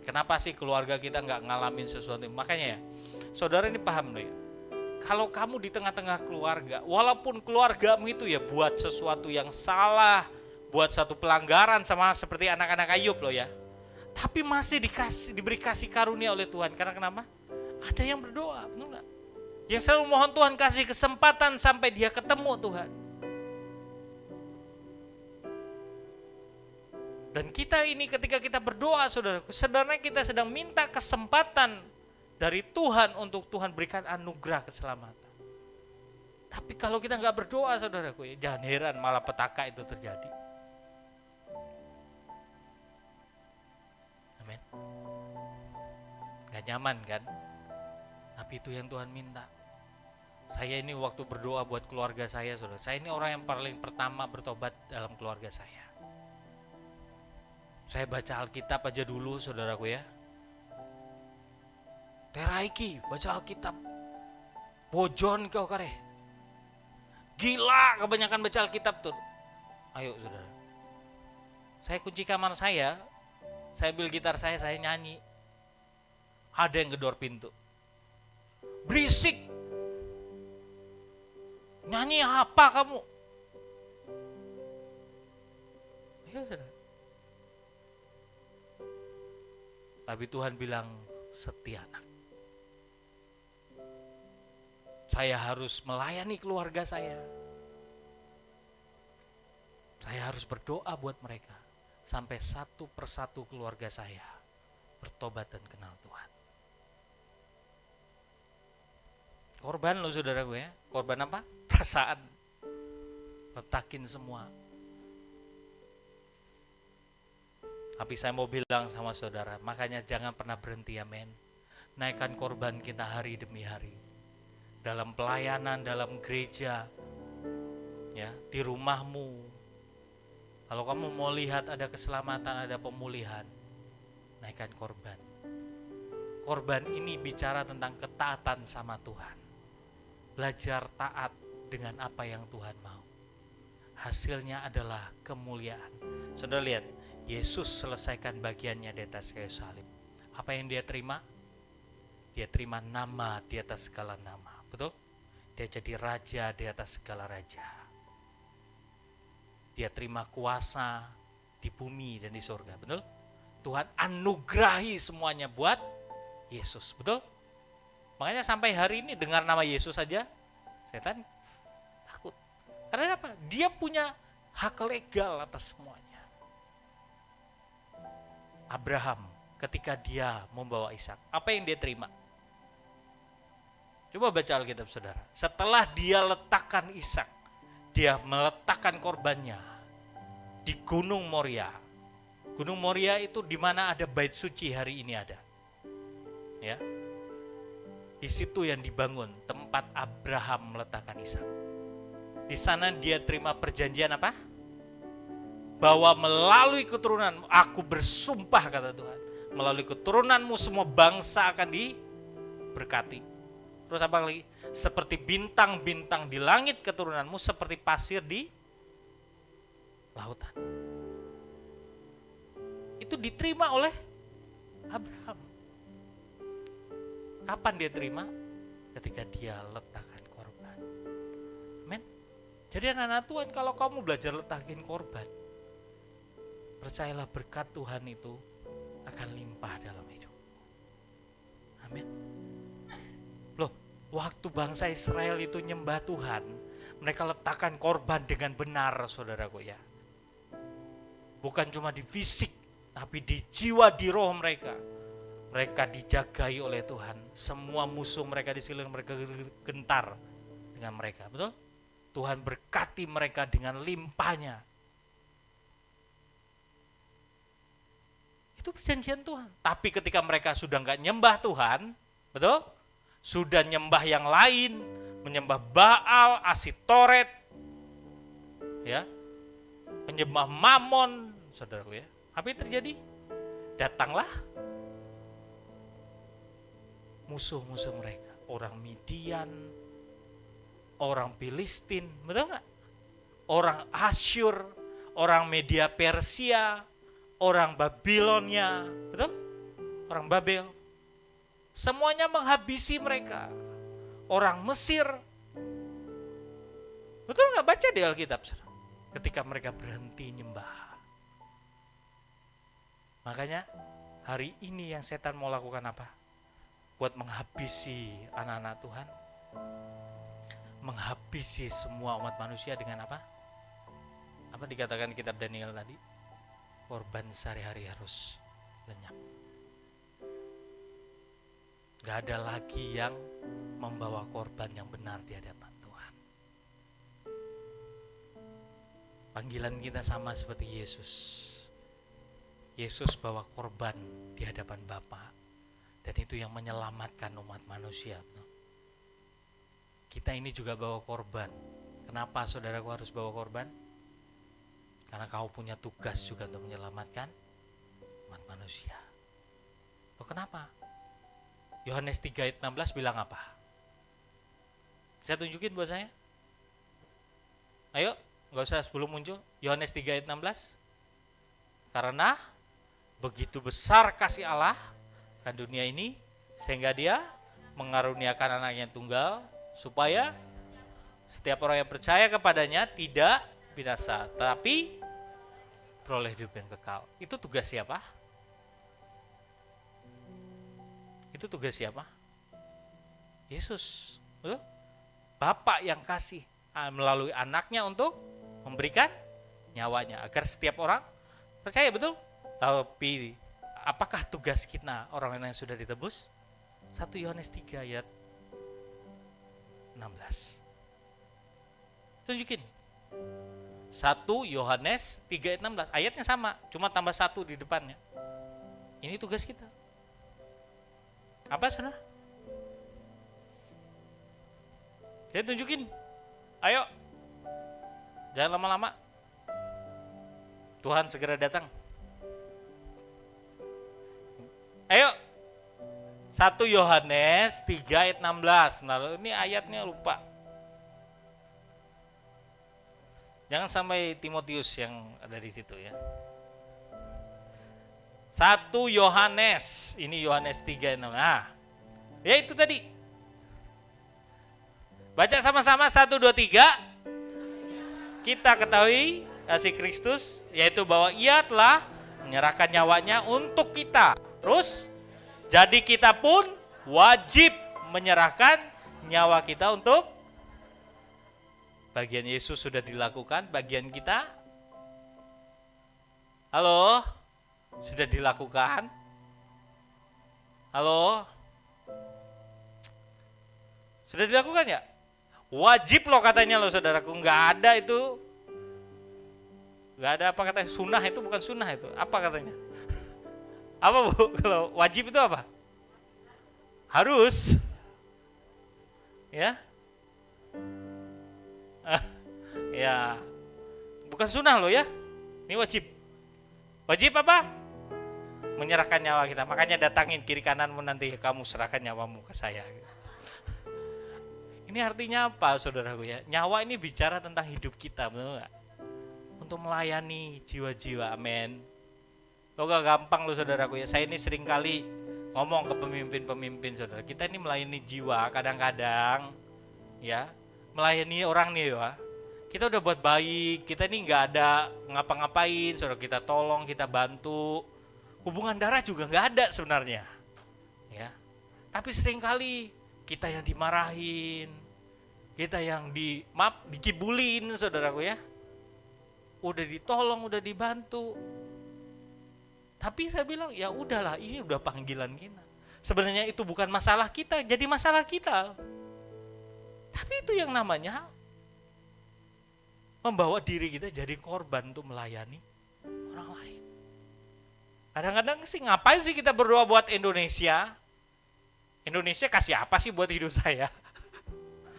Kenapa sih keluarga kita enggak ngalamin sesuatu? Makanya ya, saudara ini paham loh ya. Kalau kamu di tengah-tengah keluarga, walaupun keluargamu itu ya buat sesuatu yang salah, buat satu pelanggaran sama seperti anak-anak Ayub loh ya, tapi masih diberi kasih karunia oleh Tuhan. Karena kenapa? Ada yang berdoa, betul nggak? Yang selalu mohon Tuhan kasih kesempatan sampai dia ketemu Tuhan. Dan kita ini ketika kita berdoa, saudara, sebenarnya kita sedang minta kesempatan dari Tuhan untuk Tuhan berikan anugerah keselamatan. Tapi kalau kita nggak berdoa, saudaraku, ya, jangan heran malah petaka itu terjadi. Amin. Gak nyaman kan? Tapi itu yang Tuhan minta. Saya ini waktu berdoa buat keluarga saya, saudara, saya ini orang yang paling pertama bertobat dalam keluarga saya. Saya baca Alkitab aja dulu, saudaraku ya. Teraiki, baca Alkitab. Bojon kau kare. Gila kebanyakan baca Alkitab tuh. Ayo saudara. Saya kunci kamar saya ambil gitar saya nyanyi. Ada yang gedor pintu. Berisik. Nyanyi apa kamu? Ayo saudara. Tapi Tuhan bilang, setia anak. Saya harus melayani keluarga saya. Saya harus berdoa buat mereka. Sampai satu persatu keluarga saya bertobat dan kenal Tuhan. Korban loh saudaraku ya. Korban apa? Perasaan. Letakin semua. Tapi saya mau bilang sama saudara, makanya jangan pernah berhenti, amin. Naikkan korban kita hari demi hari. Dalam pelayanan, dalam gereja, ya, di rumahmu. Kalau kamu mau lihat ada keselamatan, ada pemulihan, naikkan korban. Korban ini bicara tentang ketaatan sama Tuhan. Belajar taat dengan apa yang Tuhan mau. Hasilnya adalah kemuliaan. Saudara lihat, Yesus selesaikan bagiannya di atas kayu salib. Apa yang dia terima? Dia terima nama di atas segala nama. Betul? Dia jadi raja di atas segala raja. Dia terima kuasa di bumi dan di surga. Betul? Tuhan anugerahi semuanya buat Yesus. Betul? Makanya sampai hari ini dengar nama Yesus saja, setan takut. Karena apa? Dia punya hak legal atas semuanya. Abraham ketika dia membawa Ishak? Apa yang dia terima? Coba baca Alkitab saudara. Setelah dia letakkan Ishak, dia meletakkan korbannya di Gunung Moria. Gunung Moria itu di mana ada bait suci hari ini ada. Ya. Di situ yang dibangun tempat Abraham meletakkan Ishak. Di sana dia terima perjanjian apa? Bahwa melalui keturunan, aku bersumpah kata Tuhan, melalui keturunanmu semua bangsa akan diberkati. Terus apa lagi? Seperti bintang-bintang di langit keturunanmu, seperti pasir di lautan. Itu diterima oleh Abraham. Kapan dia terima? Ketika dia letakkan korban. Amin. Jadi anak-anak Tuhan, kalau kamu belajar letakin korban, percayalah berkat Tuhan itu akan limpah dalam hidup. Amin. Loh, waktu bangsa Israel itu nyembah Tuhan, mereka letakkan korban dengan benar, saudaraku ya. Bukan cuma di fisik, tapi di jiwa, di roh mereka. Mereka dijagai oleh Tuhan. Semua musuh mereka disiling, mereka gentar dengan mereka. Betul? Tuhan berkati mereka dengan limpahnya. Itu perjanjian Tuhan. Tapi ketika mereka sudah enggak nyembah Tuhan, betul? Sudah nyembah yang lain, menyembah Baal, Asitoret, ya, menyembah Mamon, saudaraku ya. Apa yang terjadi? Datanglah musuh-musuh mereka, orang Midian, orang Filistin, betul nggak? Orang Asyur, orang Media Persia, orang Babilonia, betul? Orang Babel, semuanya menghabisi mereka. Orang Mesir, betul nggak? Baca di Alkitab, ketika mereka berhenti nyembah. Makanya hari ini yang setan mau lakukan apa? Buat menghabisi anak-anak Tuhan, menghabisi semua umat manusia dengan apa? Apa dikatakan kitab Daniel tadi? Korban sehari-hari harus lenyap. Gak ada lagi yang membawa korban yang benar di hadapan Tuhan. Panggilan kita sama seperti Yesus. Yesus bawa korban di hadapan Bapa. Dan itu yang menyelamatkan umat manusia. Kita ini juga bawa korban. Kenapa saudaraku harus bawa korban? Karena kau punya tugas juga untuk menyelamatkan umat manusia. Loh, kenapa? Yohanes 3 ayat 16 bilang apa? Saya tunjukin buat saya. Ayo, gak usah sebelum muncul. Yohanes 3 ayat 16. Karena begitu besar kasih Allah ke dunia ini, sehingga dia mengaruniakan anaknya tunggal, supaya setiap orang yang percaya kepadanya tidak binasa, tapi beroleh hidup yang kekal. Itu tugas siapa? Itu tugas siapa? Yesus. Betul? Bapa yang kasih melalui anaknya untuk memberikan nyawanya agar setiap orang percaya, betul? Tapi apakah tugas kita orang yang sudah ditebus? 1 Yohanes 3 ayat 16. Tunjukin. 1 Yohanes 3 ayat 16. Ayatnya sama, cuma tambah 1 di depannya. Ini tugas kita. Apa saudara? Saya tunjukin. Ayo. Jangan lama-lama. Tuhan segera datang. Ayo. 1 Yohanes 3 ayat 16. Nah, ini ayatnya lupa. Jangan sampai Timotius yang ada di situ ya. 1 Yohanes, ini Yohanes 3 ayat 16. Nah, ya itu tadi. Baca sama-sama 1 2 3. Kita ketahui kasih Kristus, yaitu bahwa Ia telah menyerahkan nyawanya untuk kita. Terus, jadi kita pun wajib menyerahkan nyawa kita untuk bagian Yesus sudah dilakukan, bagian kita, halo, sudah dilakukan. Halo? Sudah dilakukan ya? Wajib loh katanya loh saudaraku. Nggak ada itu. Nggak ada apa katanya. Sunnah itu bukan sunnah itu. Apa katanya? Apa Bu? Kalau wajib itu apa? Harus. Ya? Ya. Bukan sunnah loh ya. Ini wajib. Wajib apa? Menyerahkan nyawa kita. Makanya datangin kiri kananmu, nanti kamu serahkan nyawamu ke saya. Ini artinya apa saudaraku ya? Nyawa ini bicara tentang hidup kita, betul gak? Untuk melayani jiwa-jiwa, amin. Lo gak gampang lo saudaraku ya. Saya ini sering kali ngomong ke pemimpin-pemimpin saudara. Kita ini melayani jiwa kadang-kadang ya. Melayani orang nih ya. Kita udah buat baik, kita ini gak ada ngapa-ngapain, saudara, kita tolong, kita bantu. Hubungan darah juga gak ada sebenarnya. Ya. Tapi seringkali kita yang dimarahin, kita yang dikibulin saudaraku ya. Udah ditolong, udah dibantu. Tapi saya bilang ya udahlah, ini udah panggilan kita. Sebenarnya itu bukan masalah kita, jadi masalah kita. Tapi itu yang namanya membawa diri kita jadi korban untuk melayani orang lain. Kadang-kadang sih ngapain sih kita berdoa buat Indonesia? Indonesia kasih apa sih buat hidup saya?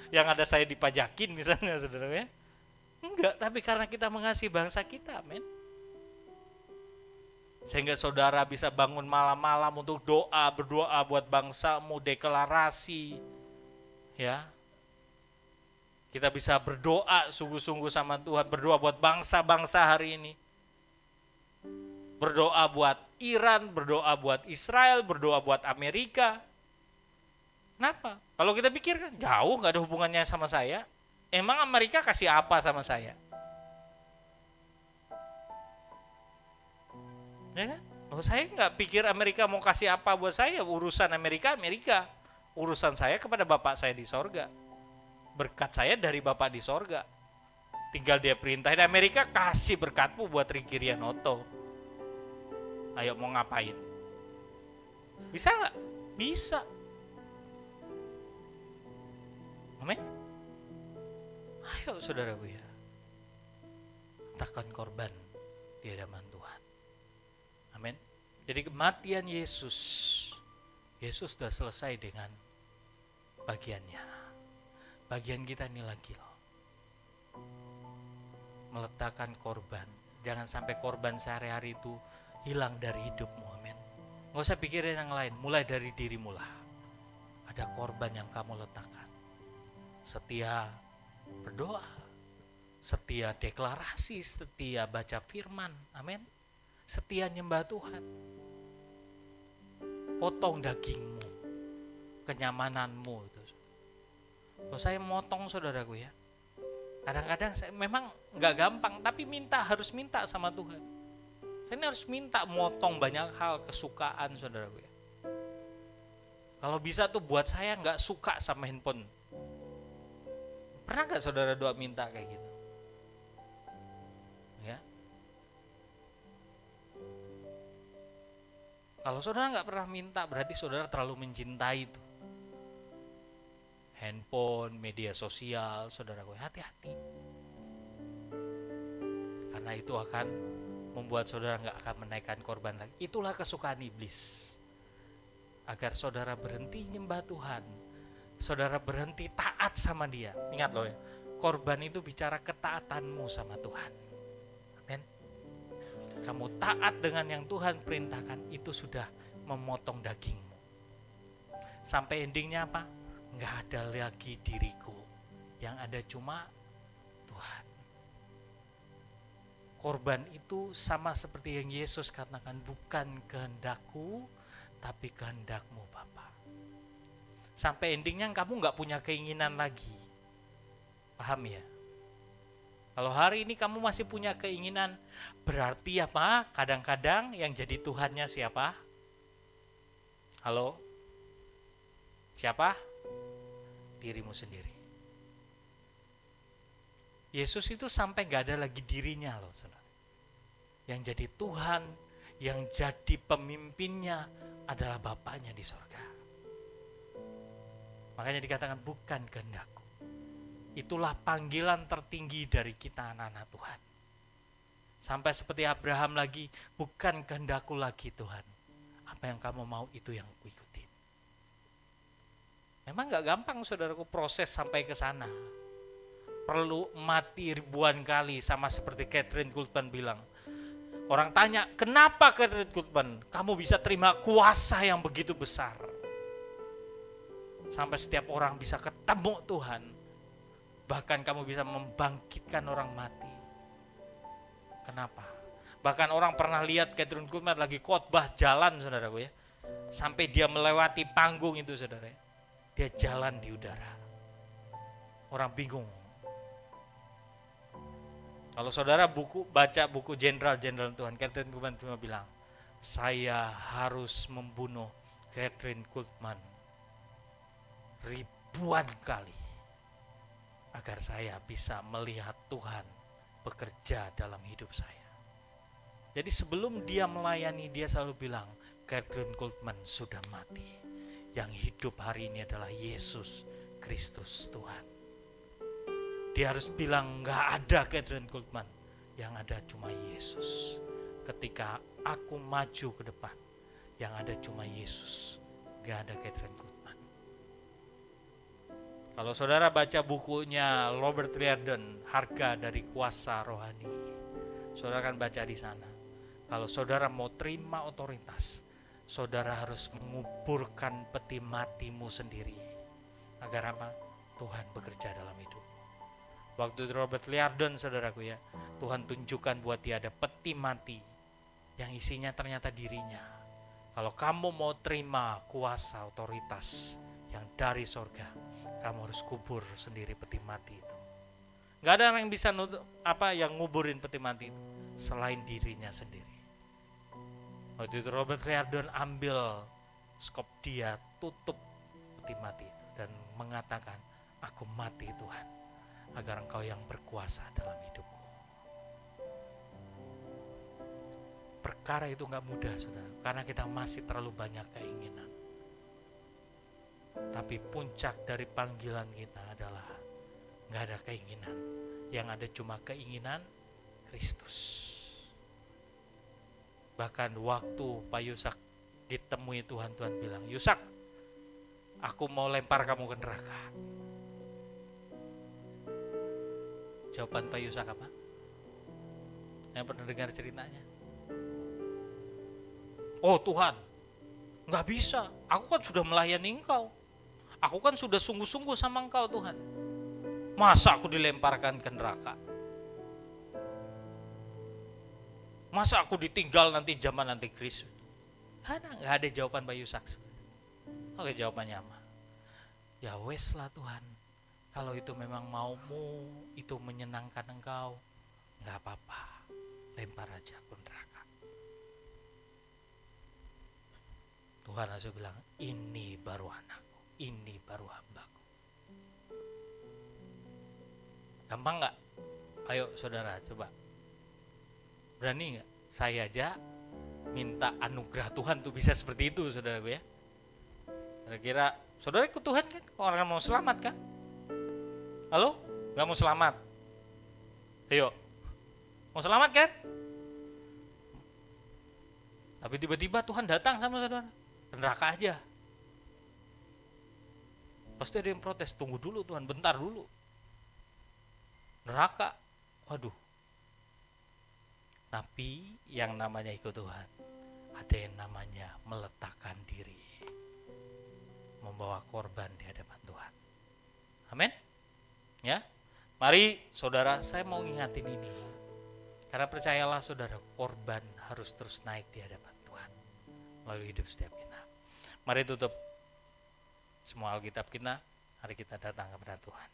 Yang ada saya dipajakin misalnya saudara ya. Enggak, tapi karena kita mengasihi bangsa kita, men. Sehingga saudara bisa bangun malam-malam untuk berdoa buat bangsamu, deklarasi. Ya. Kita bisa berdoa sungguh-sungguh sama Tuhan, berdoa buat bangsa-bangsa hari ini. Berdoa buat Iran, berdoa buat Israel, berdoa buat Amerika. Kenapa? Kalau kita pikir kan jauh, gak ada hubungannya sama saya. Emang Amerika kasih apa sama saya? Ya kan? Saya gak pikir Amerika mau kasih apa buat saya. Urusan Amerika, urusan saya kepada Bapak saya di sorga. Berkat saya dari Bapak di sorga. Tinggal dia perintahin, Amerika kasih berkatmu buat Ricky Rianoto. Ayo mau ngapain? Bisa gak? Bisa. Amin. Ayo saudaraku ya. Takkan korban di hadapan Tuhan. Amin. Jadi kematian Yesus sudah selesai dengan bagiannya. Bagian kita ini lagi loh. Meletakkan korban. Jangan sampai korban sehari-hari itu hilang dari hidupmu, amin. Gak usah pikirin yang lain, mulai dari dirimu lah. Ada korban yang kamu letakkan. Setia berdoa, setia deklarasi, setia baca firman, amin. Setia nyembah Tuhan. Potong dagingmu, kenyamananmu itu. Kalau saya motong saudaraku ya, kadang-kadang saya memang gak gampang, tapi harus minta sama Tuhan. Saya ini harus minta motong banyak hal kesukaan saudaraku ya. Kalau bisa tuh buat saya gak suka sama handphone. Pernah gak saudara doa minta kayak gitu? Ya. Kalau saudara gak pernah minta, berarti saudara terlalu mencintai itu. Handphone, media sosial, saudaraku, hati-hati. Karena itu akan membuat saudara gak akan menaikkan korban lagi. Itulah kesukaan iblis. Agar saudara berhenti nyembah Tuhan. Saudara berhenti taat sama dia. Ingat loh ya, korban itu bicara ketaatanmu sama Tuhan. Amin. Kamu taat dengan yang Tuhan perintahkan, itu sudah memotong dagingmu. Sampai endingnya apa? Gak ada lagi diriku, yang ada cuma Tuhan. Korban itu sama seperti yang Yesus katakan, bukan kehendakku, tapi kehendakmu Bapa. Sampai endingnya kamu gak punya keinginan lagi. Paham ya? Kalau hari ini kamu masih punya keinginan, berarti apa? Kadang-kadang yang jadi Tuhannya siapa? Halo? Siapa? Dirimu sendiri. Yesus itu sampai gak ada lagi dirinya loh saudara. Yang jadi Tuhan, yang jadi pemimpinnya adalah Bapaknya di sorga. Makanya dikatakan bukan kehendakku. Itulah panggilan tertinggi dari kita anak-anak Tuhan. Sampai seperti Abraham lagi, bukan kehendakku lagi Tuhan. Apa yang kamu mau itu yang aku ikutin. Memang gak gampang saudaraku proses sampai ke sana. Perlu mati ribuan kali, sama seperti Kathryn Kuhlman bilang. Orang tanya, kenapa Kathryn Kuhlman kamu bisa terima kuasa yang begitu besar? Sampai setiap orang bisa ketemu Tuhan. Bahkan kamu bisa membangkitkan orang mati. Kenapa? Bahkan orang pernah lihat Kathryn Kuhlman lagi khotbah jalan saudaraku ya. Sampai dia melewati panggung itu saudara. Dia jalan di udara. Orang bingung. Kalau saudara baca buku Jenderal-Jenderal Tuhan, Kathryn Kuhlman cuma bilang, saya harus membunuh Kathryn Kuhlman ribuan kali agar saya bisa melihat Tuhan bekerja dalam hidup saya. Jadi sebelum dia melayani, dia selalu bilang, Kathryn Kuhlman sudah mati. Yang hidup hari ini adalah Yesus Kristus Tuhan. Dia harus bilang, gak ada Kathryn Kuhlman, yang ada cuma Yesus. Ketika aku maju ke depan, yang ada cuma Yesus, gak ada Kathryn Kuhlman. Kalau saudara baca bukunya Robert Liardon, Harga dari Kuasa Rohani, saudara akan baca di sana. Kalau saudara mau terima otoritas, saudara harus menguburkan peti matimu sendiri. Agar apa? Tuhan bekerja dalam hidup. Waktu Robert Liardon saudaraku ya, Tuhan tunjukkan buat dia ada peti mati yang isinya ternyata dirinya. Kalau kamu mau terima kuasa otoritas yang dari sorga, kamu harus kubur sendiri peti mati itu. Gak ada yang bisa yang nguburin peti mati itu selain dirinya sendiri. Waktu itu Robert Liardon ambil skop dia, tutup peti mati itu dan mengatakan, aku mati Tuhan, agar Engkau yang berkuasa dalam hidupku. Perkara itu gak mudah saudara, karena kita masih terlalu banyak keinginan. Tapi puncak dari panggilan kita adalah gak ada keinginan, yang ada cuma keinginan Kristus. Bahkan waktu Pak Yusak ditemui Tuhan bilang, Yusak, aku mau lempar kamu ke neraka. Jawaban Pak Yusak apa? Yang pernah dengar ceritanya? Oh Tuhan, gak bisa, aku kan sudah melayani Engkau. Aku kan sudah sungguh-sungguh sama Engkau Tuhan. Masa aku dilemparkan ke neraka? Masa aku ditinggal nanti zaman antikris? Gak ada jawaban Pak Yusak. Oke, jawabannya apa? Ya wes lah Tuhan, kalau itu memang maumu, itu menyenangkan Engkau, gak apa-apa, lempar aja ke neraka. Tuhan langsung bilang, ini baru anakku, ini baru hambaku. Gampang gak? Ayo saudara coba. Berani gak? Saya aja minta anugerah Tuhan tuh bisa seperti itu saudaraku ya. Kira-kira saudara ikut Tuhan kan? Orang mau selamat kan? Halo? Gak mau selamat? Ayo. Mau selamat kan? Tapi tiba-tiba Tuhan datang sama saudara, ke neraka aja. Pasti ada yang protes, tunggu dulu Tuhan, bentar dulu. Neraka, waduh. Tapi yang namanya ikut Tuhan, ada yang namanya meletakkan diri, membawa korban di hadapan Tuhan. Amin. Ya, mari saudara, saya mau ingatin ini, karena percayalah saudara, korban harus terus naik di hadapan Tuhan melalui hidup setiap kita. Mari tutup semua Alkitab kita, mari kita datang kepada Tuhan.